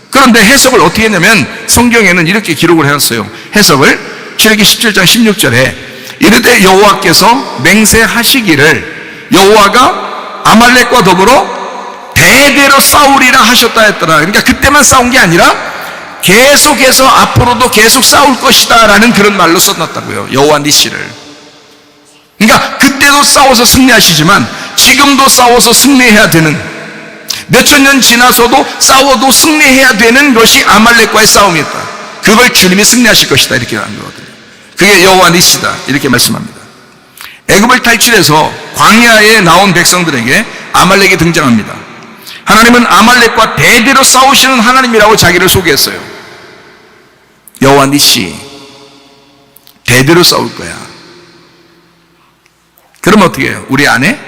그런데 해석을 어떻게 했냐면 성경에는 이렇게 기록을 해놨어요. 해석을 출애기 17장 16절에 이르되 여호와께서 맹세하시기를 여호와가 아말렉과 더불어 대대로 싸우리라 하셨다 했더라. 그러니까 그때만 싸운 게 아니라 계속해서 앞으로도 계속 싸울 것이다 라는 그런 말로 써놨다고요. 여호와 니시를. 그러니까 그때도 싸워서 승리하시지만 지금도 싸워서 승리해야 되는, 몇천 년 지나서도 싸워도 승리해야 되는 것이 아말렉과의 싸움이었다. 그걸 주님이 승리하실 것이다 이렇게 하는 거거든요. 그게 여호와 니시다 이렇게 말씀합니다. 애굽을 탈출해서 광야에 나온 백성들에게 아말렉이 등장합니다. 하나님은 아말렉과 대대로 싸우시는 하나님이라고 자기를 소개했어요. 여호와 니시, 대대로 싸울 거야. 그럼 어떻게 해요? 우리 안에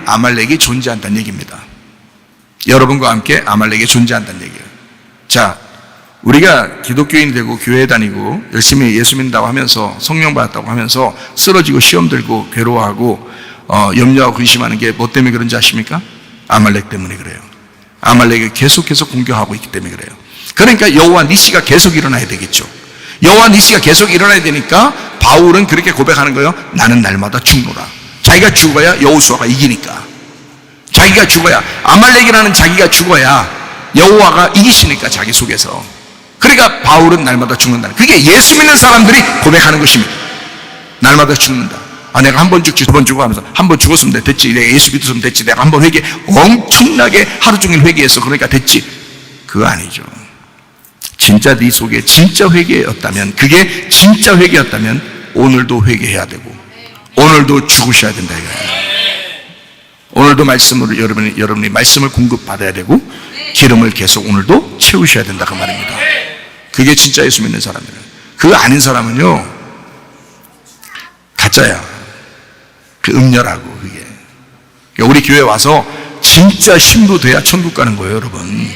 아말렉이 존재한다는 얘기입니다. 여러분과 함께 아말렉이 존재한다는 얘기예요. 자, 우리가 기독교인이 되고 교회 다니고 열심히 예수 믿는다고 하면서 성령 받았다고 하면서 쓰러지고 시험 들고 괴로워하고 염려하고 근심하는 게 뭐 때문에 그런지 아십니까? 아말렉 때문에 그래요. 아말렉이 계속해서 공격하고 있기 때문에 그래요. 그러니까 여호와 니시가 계속 일어나야 되겠죠. 여호와 니시가 계속 일어나야 되니까 바울은 그렇게 고백하는 거예요. 나는 날마다 죽노라. 자기가 죽어야 여호수아가 이기니까. 자기가 죽어야, 아말렉이라는 자기가 죽어야 여호와가 이기시니까 자기 속에서. 그러니까 바울은 날마다 죽는다. 그게 예수 믿는 사람들이 고백하는 것입니다. 날마다 죽는다. 내가 한 번 죽지 두 번 죽어 하면서 한 번 죽었으면 됐지. 내가 예수 믿었으면 됐지. 내가 한 번 엄청나게 하루 종일 회개했어. 그러니까 됐지. 그거 아니죠. 진짜 네 속에 진짜 회개였다면, 그게 진짜 회개였다면 오늘도 회개해야 되고 오늘도 죽으셔야 된다 이거예요. 오늘도 말씀으로 여러분이 말씀을 공급받아야 되고 기름을 계속 오늘도 채우셔야 된다 그 말입니다. 그게 진짜 예수 믿는 사람이에요. 그거 아닌 사람은요 가짜야. 그 음녀라고. 그게 그러니까 우리 교회 와서 진짜 신부 돼야 천국 가는 거예요 여러분.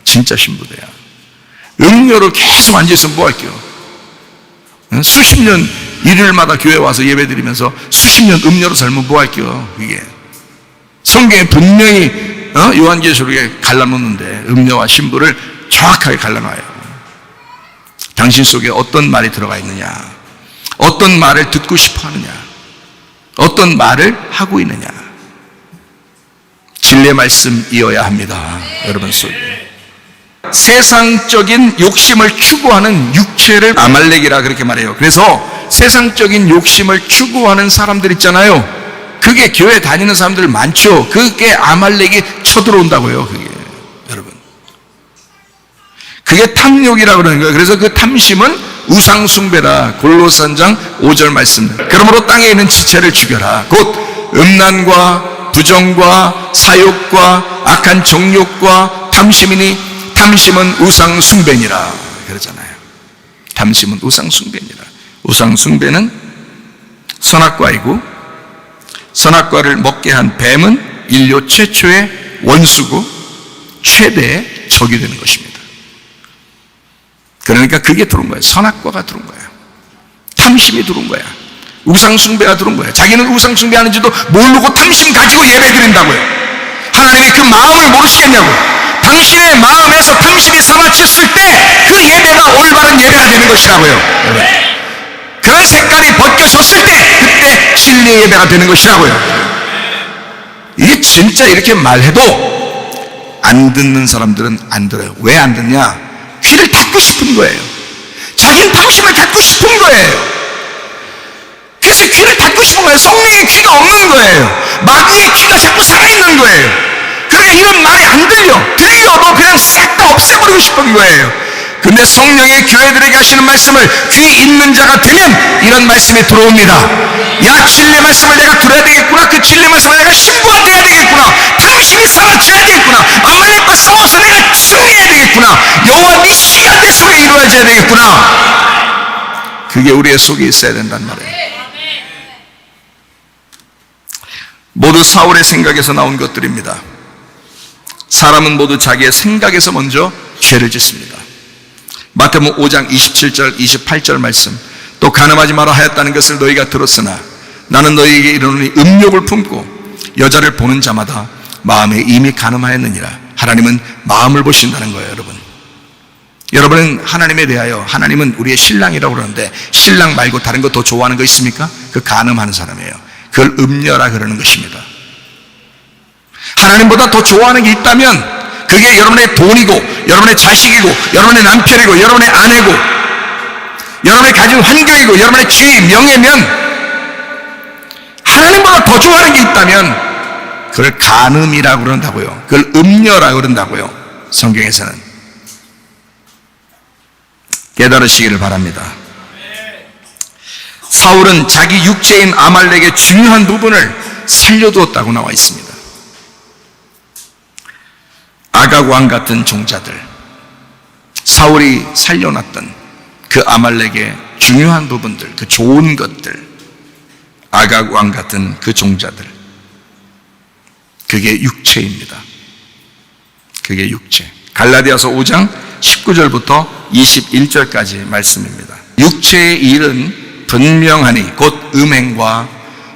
진짜 신부 돼야. 음녀로 계속 앉아있으면 뭐 할게요? 수십 년 일요일마다 교회 와서 예배 드리면서 수십 년 음녀로 살면 뭐 할게요? 이게 성경에 분명히 요한계시록에 갈라놓는데 음녀와 신부를 정확하게 갈라놔요. 당신 속에 어떤 말이 들어가 있느냐, 어떤 말을 듣고 싶어 하느냐, 어떤 말을 하고 있느냐. 진리의 말씀이어야 합니다 여러분 속에. 세상적인 욕심을 추구하는 육체를 아말렉이라 그렇게 말해요. 그래서 세상적인 욕심을 추구하는 사람들 있잖아요. 그게 교회 다니는 사람들 많죠. 그게 아말렉이 쳐들어온다고요. 그게 여러분, 그게 탐욕이라고 그러는 거예요. 그래서 그 탐심은 우상숭배라. 골로새 3장 5절 말씀. 그러므로 땅에 있는 지체를 죽여라. 곧 음란과 부정과 사욕과 악한 정욕과 탐심이니 탐심은 우상숭배니라 그러잖아요. 탐심은 우상숭배니라. 우상숭배는 선악과이고 선악과를 먹게 한 뱀은 인류 최초의 원수고 최대의 적이 되는 것입니다. 그러니까 그게 들어온 거예요. 선악과가 들어온 거예요. 탐심이 들어온 거야. 우상숭배가 들어온 거예요. 자기는 우상숭배하는지도 모르고 탐심 가지고 예배 드린다고요. 하나님이 그 마음을 모르시겠냐고. 당신의 마음에서 탐심이 사라졌을 때 그 예배가 올바른 예배가 되는 것이라고요. 그런 색깔이 벗겨졌을 때 그때 진리의 예배가 되는 것이라고요. 이게 진짜 이렇게 말해도 안 듣는 사람들은 안 들어요. 왜 안 듣냐? 귀를 닫고 싶은 거예요. 자기는 탐심을 닫고 싶은 거예요. 그래서 귀를 닫고 싶은 거예요. 성령의 귀가 없는 거예요. 마귀의 귀가 자꾸 살아있는 거예요. 그러니까 이런 말이 안 들려도 그냥 싹 다 없애버리고 싶은 거예요. 근데 성령의 교회들에게 하시는 말씀을 귀 있는 자가 되면 이런 말씀이 들어옵니다. 야, 진리 말씀을 내가 들어야 되겠구나. 그 진리 말씀을 내가 신부가 돼야 되겠구나. 당신이 사라져야 되겠구나. 아말렉과 싸워서 내가 승리해야 되겠구나. 여호와 니시가 내 속에 이루어져야 되겠구나. 그게 우리의 속에 있어야 된단 말이에요. 모두 사울의 생각에서 나온 것들입니다. 사람은 모두 자기의 생각에서 먼저 죄를 짓습니다. 마태복음 5장 27절 28절 말씀, 또 간음하지 마라 하였다는 것을 너희가 들었으나 나는 너희에게 이르노니 음욕을 품고 여자를 보는 자마다 마음에 이미 간음하였느니라. 하나님은 마음을 보신다는 거예요. 여러분은 하나님에 대하여, 하나님은 우리의 신랑이라고 그러는데 신랑 말고 다른 거 더 좋아하는 거 있습니까? 그 간음하는 사람이에요. 그걸 음녀라 그러는 것입니다. 하나님보다 더 좋아하는 게 있다면 그게 여러분의 돈이고, 여러분의 자식이고, 여러분의 남편이고, 여러분의 아내고, 여러분의 가진 환경이고, 여러분의 지위, 명예면, 하나님보다 더 좋아하는 게 있다면 그걸 간음이라고 그런다고요. 그걸 음녀라고 그런다고요. 성경에서는. 깨달으시기를 바랍니다. 사울은 자기 육체인 아말렉의 중요한 부분을 살려두었다고 나와 있습니다. 아각 왕 같은 종자들, 사울이 살려놨던 그 아말렉의 중요한 부분들, 그 좋은 것들, 아각 왕 같은 그 종자들, 그게 육체입니다. 그게 육체. 갈라디아서 5장 19절부터 21절까지 말씀입니다. 육체의 일은 분명하니 곧 음행과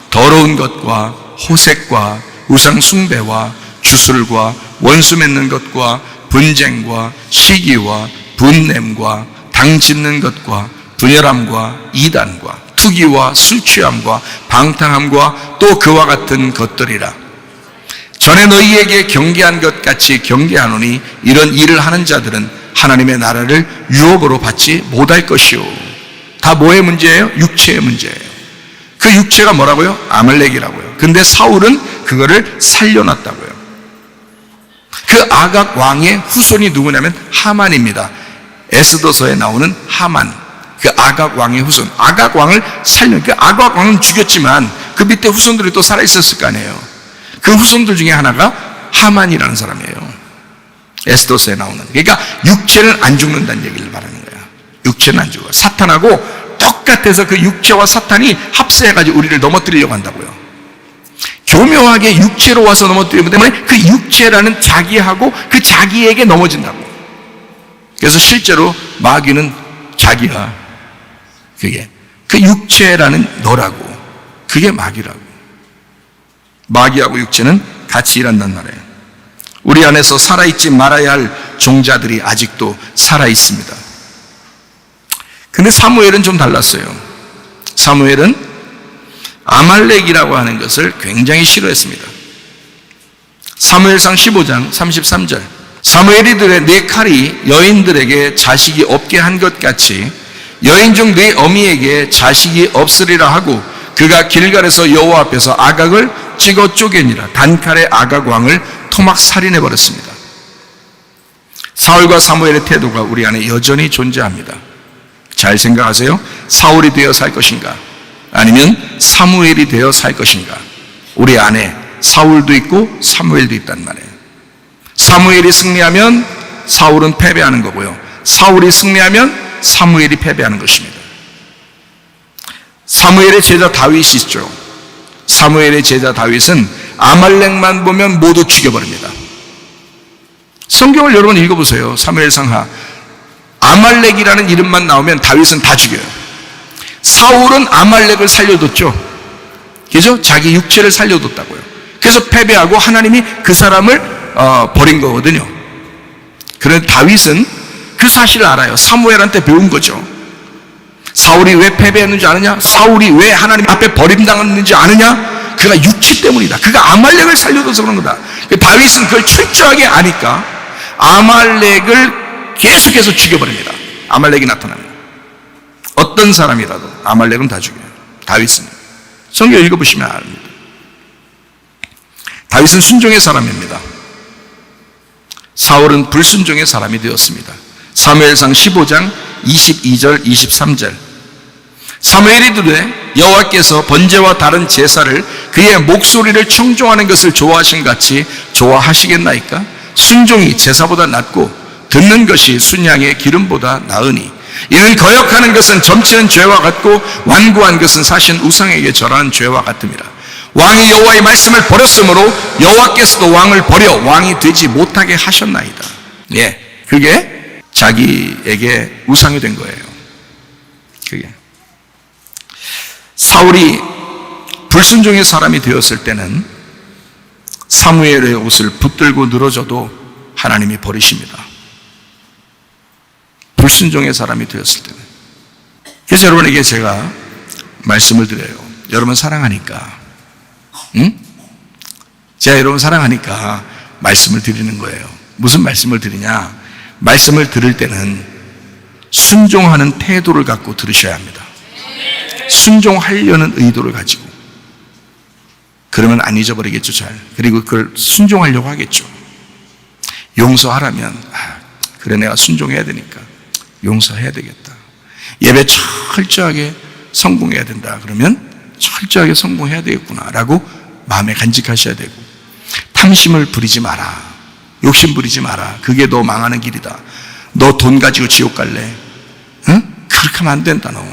더러운 것과 호색과 우상 숭배와 주술과 원수 맺는 것과 분쟁과 시기와 분냄과 당 짓는 것과 분열함과 이단과 투기와 술 취함과 방탕함과 또 그와 같은 것들이라. 전에 너희에게 경계한 것 같이 경계하노니 이런 일을 하는 자들은 하나님의 나라를 유업으로 받지 못할 것이요. 다 뭐의 문제예요? 육체의 문제예요. 그 육체가 뭐라고요? 아말렉이라고요. 근데 사울은 그거를 살려놨다고요. 그 아각 왕의 후손이 누구냐면 하만입니다. 에스더서에 나오는 하만, 그 아각 왕의 후손. 아각 왕을 그 아각 왕은 죽였지만 그 밑에 후손들이 또 살아있었을 거 아니에요. 그 후손들 중에 하나가 하만이라는 사람이에요. 에스더서에 나오는. 그러니까 육체는 안 죽는다는 얘기를 말하는 거야. 육체는 안 죽어요. 사탄하고 똑같아서 그 육체와 사탄이 합세해가지고 우리를 넘어뜨리려고 한다고요. 교묘하게 육체로 와서 넘어뜨리기 때문에 그 육체라는 자기하고 그 자기에게 넘어진다고. 그래서 실제로 마귀는 자기야. 그게 그 육체라는 너라고. 그게 마귀라고. 마귀하고 육체는 같이 일한단 말이에요. 우리 안에서 살아있지 말아야 할 종자들이 아직도 살아있습니다. 근데 사무엘은 좀 달랐어요. 사무엘은 아말렉이라고 하는 것을 굉장히 싫어했습니다. 사무엘상 15장 33절, 사무엘이 들에 네 칼이 여인들에게 자식이 없게 한 것 같이 여인 중 네 어미에게 자식이 없으리라 하고 그가 길갈에서 여호와 앞에서 아각을 찍어 쪼개니라. 단칼에 아각 왕을 토막 살인해 버렸습니다. 사울과 사무엘의 태도가 우리 안에 여전히 존재합니다. 잘 생각하세요. 사울이 되어 살 것인가? 아니면 사무엘이 되어 살 것인가? 우리 안에 사울도 있고 사무엘도 있단 말이에요. 사무엘이 승리하면 사울은 패배하는 거고요. 사울이 승리하면 사무엘이 패배하는 것입니다. 사무엘의 제자 다윗이 있죠. 사무엘의 제자 다윗은 아말렉만 보면 모두 죽여버립니다. 성경을 여러분 읽어보세요. 사무엘상하. 아말렉이라는 이름만 나오면 다윗은 다 죽여요. 사울은 아말렉을 살려뒀죠. 그죠? 자기 육체를 살려뒀다고요. 그래서 패배하고 하나님이 그 사람을 버린 거거든요. 그런데 다윗은 그 사실을 알아요. 사무엘한테 배운 거죠. 사울이 왜 패배했는지 아느냐? 사울이 왜 하나님 앞에 버림당했는지 아느냐? 그가 육체 때문이다. 그가 아말렉을 살려둬서 그런 거다. 다윗은 그걸 철저하게 아니까 아말렉을 계속해서 죽여버립니다. 아말렉이 나타나면 어떤 사람이라도 아말렉은 다 죽여요. 다윗은. 성경 읽어보시면 압니다. 다윗은 순종의 사람입니다. 사울은 불순종의 사람이 되었습니다. 사무엘상 15장 22절 23절 사무엘이 이르되 여호와께서 번제와 다른 제사를 그의 목소리를 청종하는 것을 좋아하신 같이 좋아하시겠나이까? 순종이 제사보다 낫고 듣는 것이 순양의 기름보다 나으니 이는 거역하는 것은 점치는 죄와 같고 완고한 것은 사신 우상에게 절하는 죄와 같음이라. 왕이 여호와의 말씀을 버렸으므로 여호와께서도 왕을 버려 왕이 되지 못하게 하셨나이다. 예, 그게 자기에게 우상이 된 거예요. 그게 사울이 불순종의 사람이 되었을 때는 사무엘의 옷을 붙들고 늘어져도 하나님이 버리십니다. 불순종의 사람이 되었을 때는. 그래서 여러분에게 제가 말씀을 드려요. 여러분 사랑하니까, 제가 여러분 사랑하니까 말씀을 드리는 거예요. 무슨 말씀을 드리냐? 말씀을 들을 때는 순종하는 태도를 갖고 들으셔야 합니다. 순종하려는 의도를 가지고. 그러면 안 잊어버리겠죠, 잘. 그리고 그걸 순종하려고 하겠죠. 용서하라면, 그래, 내가 순종해야 되니까 용서해야 되겠다. 예배 철저하게 성공해야 된다. 그러면 철저하게 성공해야 되겠구나 라고 마음에 간직하셔야 되고, 탐심을 부리지 마라, 욕심 부리지 마라, 그게 너 망하는 길이다. 너 돈 가지고 지옥 갈래? 응? 그렇게 하면 안 된다. 너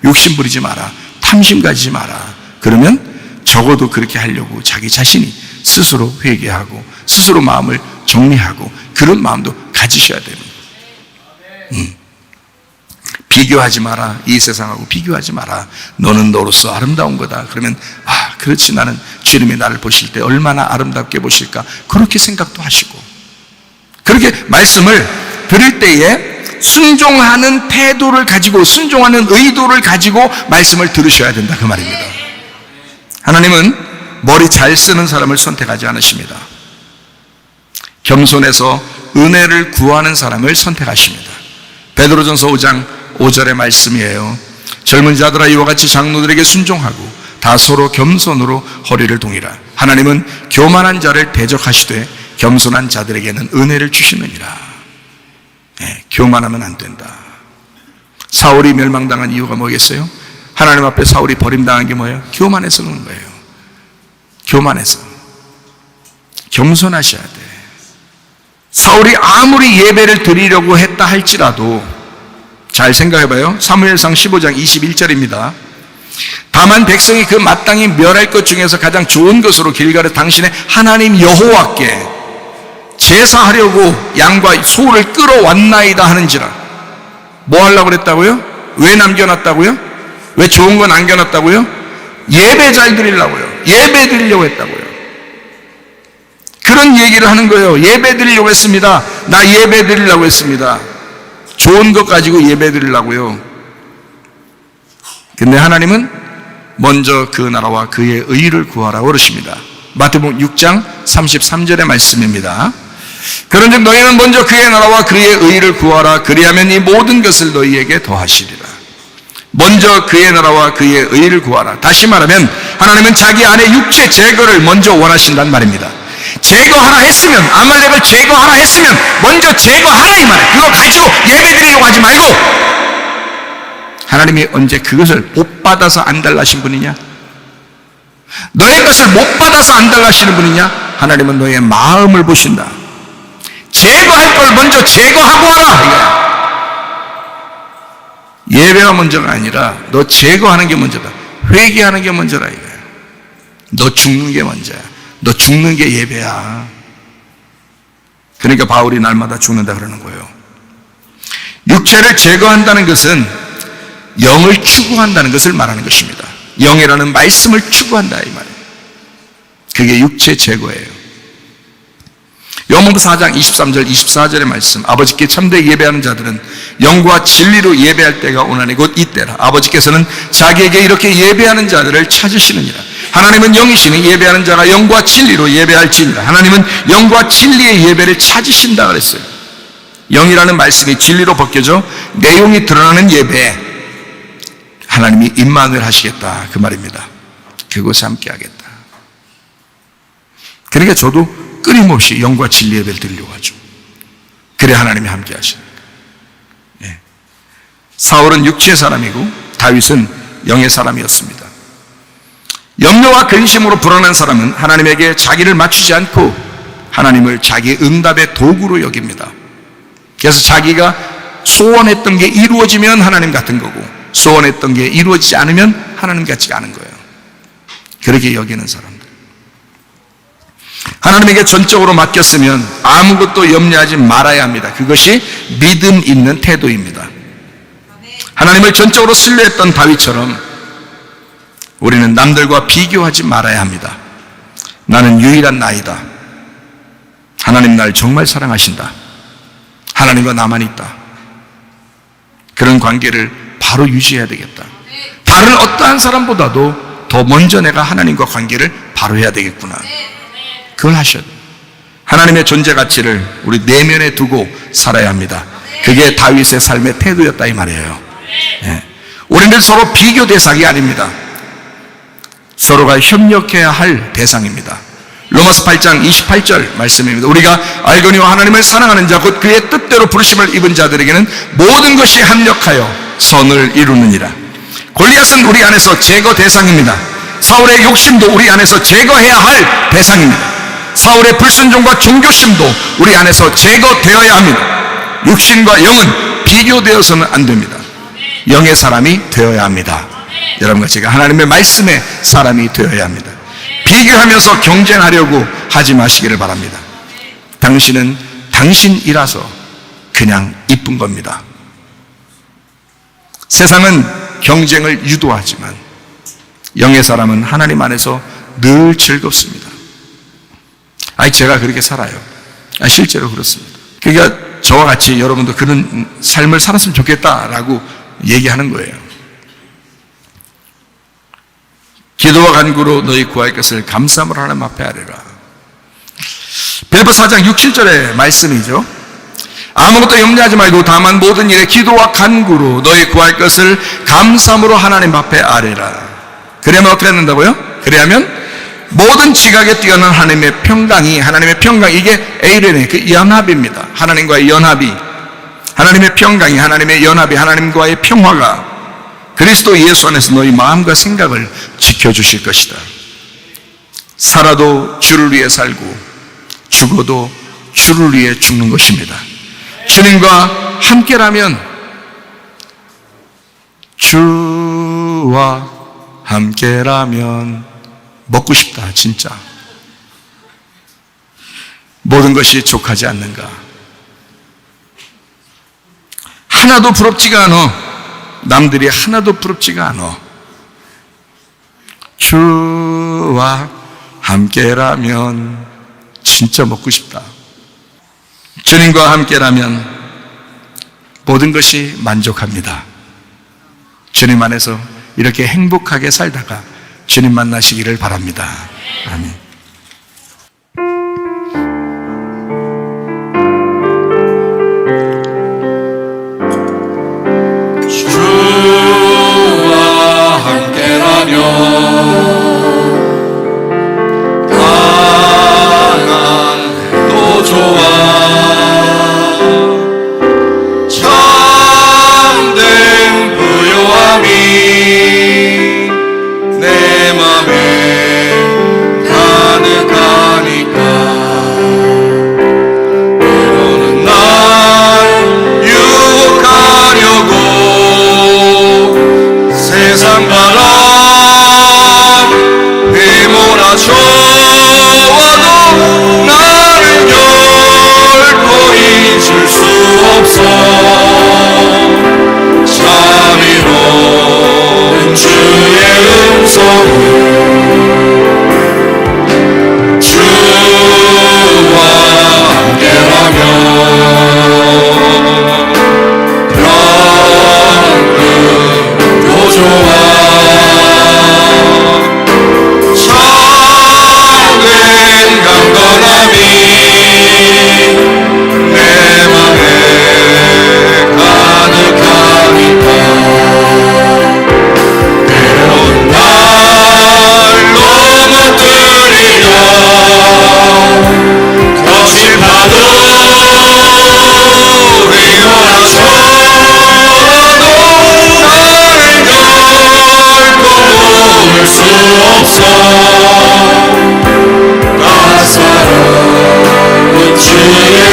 욕심 부리지 마라, 탐심 가지지 마라. 그러면 적어도 그렇게 하려고 자기 자신이 스스로 회개하고 스스로 마음을 정리하고 그런 마음도 가지셔야 됩니다. 비교하지 마라. 이 세상하고 비교하지 마라. 너는 너로서 아름다운 거다. 그러면 그렇지, 나는 주님이 나를 보실 때 얼마나 아름답게 보실까, 그렇게 생각도 하시고, 그렇게 말씀을 들을 때에 순종하는 태도를 가지고, 순종하는 의도를 가지고 말씀을 들으셔야 된다, 그 말입니다. 하나님은 머리 잘 쓰는 사람을 선택하지 않으십니다. 겸손해서 은혜를 구하는 사람을 선택하십니다. 베드로전서 5장 5절의 말씀이에요. 젊은 자들아, 이와 같이 장로들에게 순종하고 다 서로 겸손으로 허리를 동이라. 하나님은 교만한 자를 대적하시되 겸손한 자들에게는 은혜를 주시느니라. 네, 교만하면 안 된다. 사울이 멸망당한 이유가 뭐겠어요? 하나님 앞에 사울이 버림당한 게 뭐예요? 교만해서 그런 거예요. 교만해서. 겸손하셔야 돼. 사울이 아무리 예배를 드리려고 했다 할지라도, 잘 생각해봐요. 사무엘상 15장 21절입니다. 다만 백성이 그 마땅히 멸할 것 중에서 가장 좋은 것으로 길갈에 당신의 하나님 여호와께 제사하려고 양과 소를 끌어왔나이다 하는지라. 뭐 하려고 그랬다고요? 왜 남겨놨다고요? 왜 좋은 거 남겨놨다고요? 예배 잘 드리려고요. 예배 드리려고 했다고요. 그런 얘기를 하는 거예요. 예배 드리려고 했습니다. 나 예배 드리려고 했습니다. 좋은 것 가지고 예배 드리려고요. 근데 하나님은 먼저 그 나라와 그의 의를 구하라고 그러십니다. 마태복음 6장 33절의 말씀입니다. 그런즉 너희는 먼저 그의 나라와 그의 의를 구하라. 그리하면 이 모든 것을 너희에게 더하시리라. 먼저 그의 나라와 그의 의를 구하라. 다시 말하면 하나님은 자기 안에 육체 제거를 먼저 원하신단 말입니다. 제거하라 했으면, 아말렉을 제거하라 했으면 먼저 제거하라 이 말이에요. 그거 가지고 예배 드리려고 하지 말고. 하나님이 언제 그것을 못 받아서 안 달라신 분이냐? 너의 것을 못 받아서 안 달라시는 분이냐? 하나님은 너의 마음을 보신다. 제거할 걸 먼저 제거하고 와라. 예배가 먼저가 아니라 너 제거하는 게 먼저다. 회개하는 게 먼저라 이거야. 너 죽는 게 먼저야. 너 죽는 게 예배야. 그러니까 바울이 날마다 죽는다 그러는 거예요. 육체를 제거한다는 것은 영을 추구한다는 것을 말하는 것입니다. 영이라는 말씀을 추구한다 이 말이에요. 그게 육체 제거예요. 요한복음 4장 23절 24절의 말씀, 아버지께 참되게 예배하는 자들은 영과 진리로 예배할 때가 오나니 곧 이때라. 아버지께서는 자기에게 이렇게 예배하는 자들을 찾으시느니라. 하나님은 영이시니 예배하는 자가 영과 진리로 예배할지니라. 하나님은 영과 진리의 예배를 찾으신다 그랬어요. 영이라는 말씀이 진리로 벗겨져 내용이 드러나는 예배, 하나님이 임만을 하시겠다 그 말입니다. 그곳에 함께 하겠다. 그러니까 저도 끊임없이 영과 진리 예배를 드리려고 하죠. 그래 하나님이 함께 하시는 거예요. 사울은 육체의 사람이고 다윗은 영의 사람이었습니다. 염려와 근심으로 불안한 사람은 하나님에게 자기를 맞추지 않고 하나님을 자기의 응답의 도구로 여깁니다. 그래서 자기가 소원했던 게 이루어지면 하나님 같은 거고 소원했던 게 이루어지지 않으면 하나님 같지가 않은 거예요. 그렇게 여기는 사람들. 하나님에게 전적으로 맡겼으면 아무것도 염려하지 말아야 합니다. 그것이 믿음 있는 태도입니다. 하나님을 전적으로 신뢰했던 다윗처럼 우리는 남들과 비교하지 말아야 합니다. 나는 유일한 나이다. 하나님 날 정말 사랑하신다. 하나님과 나만 있다. 그런 관계를 바로 유지해야 되겠다. 다른 어떠한 사람보다도 더 먼저 내가 하나님과 관계를 바로 해야 되겠구나. 그걸 하셔야 돼요. 하나님의 존재 가치를 우리 내면에 두고 살아야 합니다. 그게 다윗의 삶의 태도였다 이 말이에요. 우리는 서로 비교 대상이 아닙니다. 서로가 협력해야 할 대상입니다. 로마서 8장 28절 말씀입니다. 우리가 알거니와 하나님을 사랑하는 자 곧 그의 뜻대로 부르심을 입은 자들에게는 모든 것이 합력하여 선을 이루느니라. 골리앗은 우리 안에서 제거 대상입니다. 사울의 욕심도 우리 안에서 제거해야 할 대상입니다. 사울의 불순종과 종교심도 우리 안에서 제거되어야 합니다. 육신과 영은 비교되어서는 안 됩니다. 영의 사람이 되어야 합니다. 여러분과 제가 하나님의 말씀의 사람이 되어야 합니다. 비교하면서 경쟁하려고 하지 마시기를 바랍니다. 당신은 당신이라서 그냥 이쁜 겁니다. 세상은 경쟁을 유도하지만 영의 사람은 하나님 안에서 늘 즐겁습니다. 제가 그렇게 살아요. 실제로 그렇습니다. 그러니까 저와 같이 여러분도 그런 삶을 살았으면 좋겠다라고 얘기하는 거예요. 기도와 간구로 너희 구할 것을 감사함으로 하나님 앞에 아뢰라. 빌립보 4장 6, 7절의 말씀이죠. 아무것도 염려하지 말고 다만 모든 일에 기도와 간구로 너희 구할 것을 감사함으로 하나님 앞에 아뢰라. 그래야만 어떻게 된다고요? 그래야면 모든 지각에 뛰어난 하나님의 평강, 이게 에이렌의 그 연합입니다. 하나님과의 연합이, 하나님의 평강이, 하나님의 연합이, 하나님과의 평화가 그리스도 예수 안에서 너희 마음과 생각을 지켜주실 것이다. 살아도 주를 위해 살고 죽어도 주를 위해 죽는 것입니다. 주님과 함께라면, 주와 함께라면 먹고 싶다. 진짜 모든 것이 족하지 않는가? 하나도 부럽지가 않아. 남들이 하나도 부럽지가 않아. 주와 함께라면 진짜 먹고 싶다. 주님과 함께라면 모든 것이 만족합니다. 주님 안에서 이렇게 행복하게 살다가 주님 만나시기를 바랍니다. 아멘. 주와 함께라면 강함도 좋아 참된 부요함이 내 맘에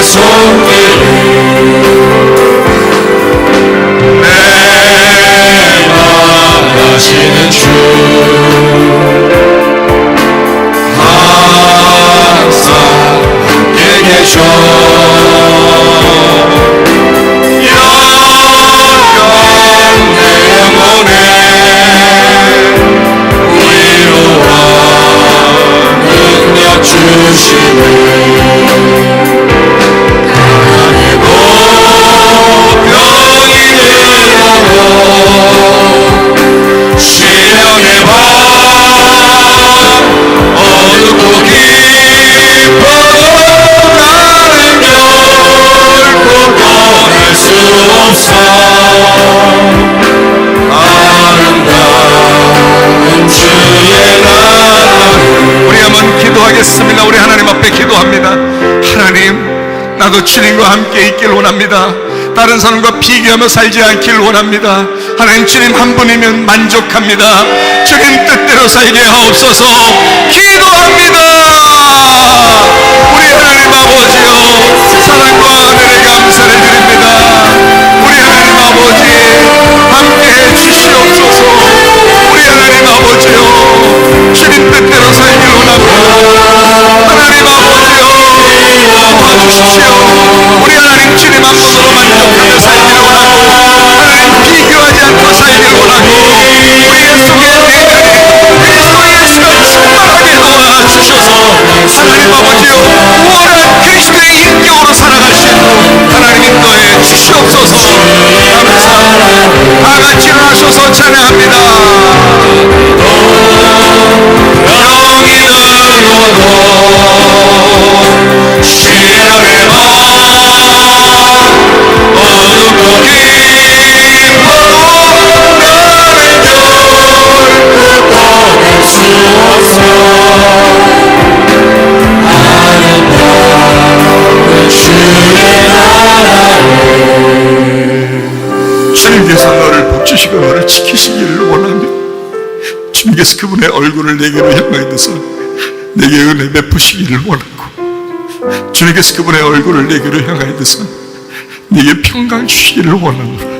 손길을 내 맘 아시는 주 항상 함께 계셔 주시네 하늘고 병이 들어도 시련의 밤 어둡고 깊어도 나는 결코 떠날 수 없어 아름다운 주의 나라를 우리 한번 기도하겠습니다. 우리 하나님 앞에 기도합니다. 하나님, 나도 주님과 함께 있길 원합니다. 다른 사람과 비교하며 살지 않길 원합니다. 하나님, 주님 한 분이면 만족합니다. 주님 뜻대로 살게 하옵소서. 기도합니다. 우리 하나님 아버지요, 사랑과 은혜를 감사를 드립니다. 우리 하나님 아버지 함께해 주시옵소서. 우리 하나님 아버지요, 주님 뜻대로 살길 원합니다. 하나님 아버지요, 도와주십시오. 우리 하나님 주님 한 분으로 만족하며 살기를 원하고, 하나님 비교하지 않고 살기를 원하고, 우리의 속에 내면이 그리스도 예수가 충만하게 도와주셔서 하나님 아버지요, 우월한 그리스도의 인격으로 살아갈 수 있도록 하나님 인도해 주시옵소서. 감사합니다. 다 같이 일어나셔서 찬양합니다. 병이 들어도 시련의 밤 어둡고 깊어도 나는 결코 떠날 수 없어 아름다운 주의 나라를 주님께서 너를 복주시고 너를 지키시기를 원하며 주님께서 그분의 얼굴을 내게로 향하여 드서 내게 은혜 베푸시기를 원하고 주님께서 그분의 얼굴을 내게로 향하여 드서 내게 평강 주시기를 원하노라.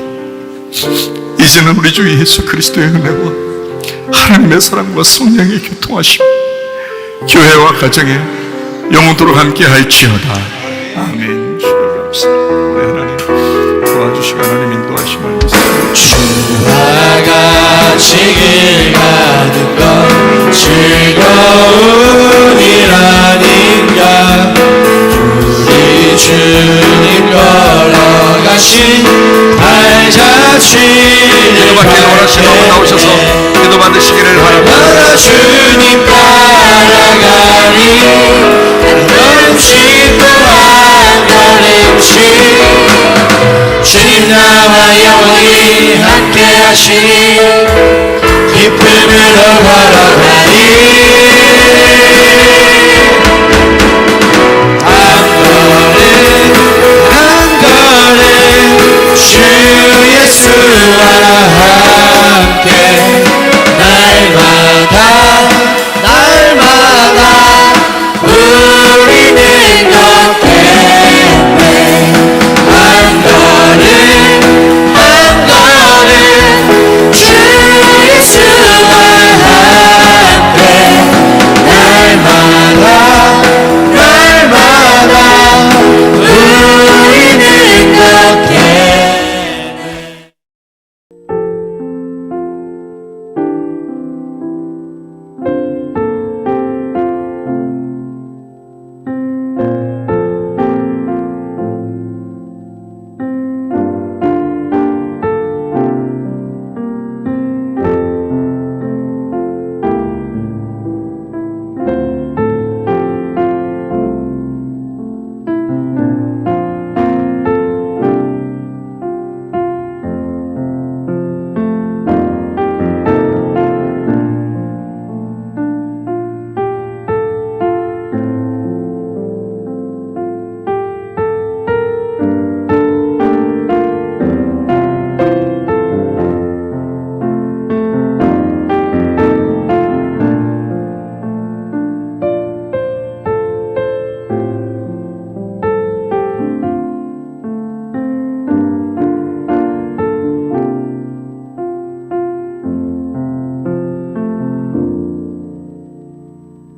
이제는 우리 주 예수 그리스도의 은혜와 하나님의 사랑과 성령의 교통하심 교회와 가정에 영원토록 함께 할지어다. 아멘. 주님 감사합니다. 우리 하나님 도와주시고 하나님 인도하심을 주와 같이 길 가는 것 즐거운 일 아닌가 우리 주님 걸어가신 발자취를 기도받기를 원하시는 분 나오셔서 기도 받으시기를 바랍니다. 주님 따라가니 한 걸음씩 또 한 걸음씩 주님 나와 영원히 함께 하시니 기쁨으로 걸어가니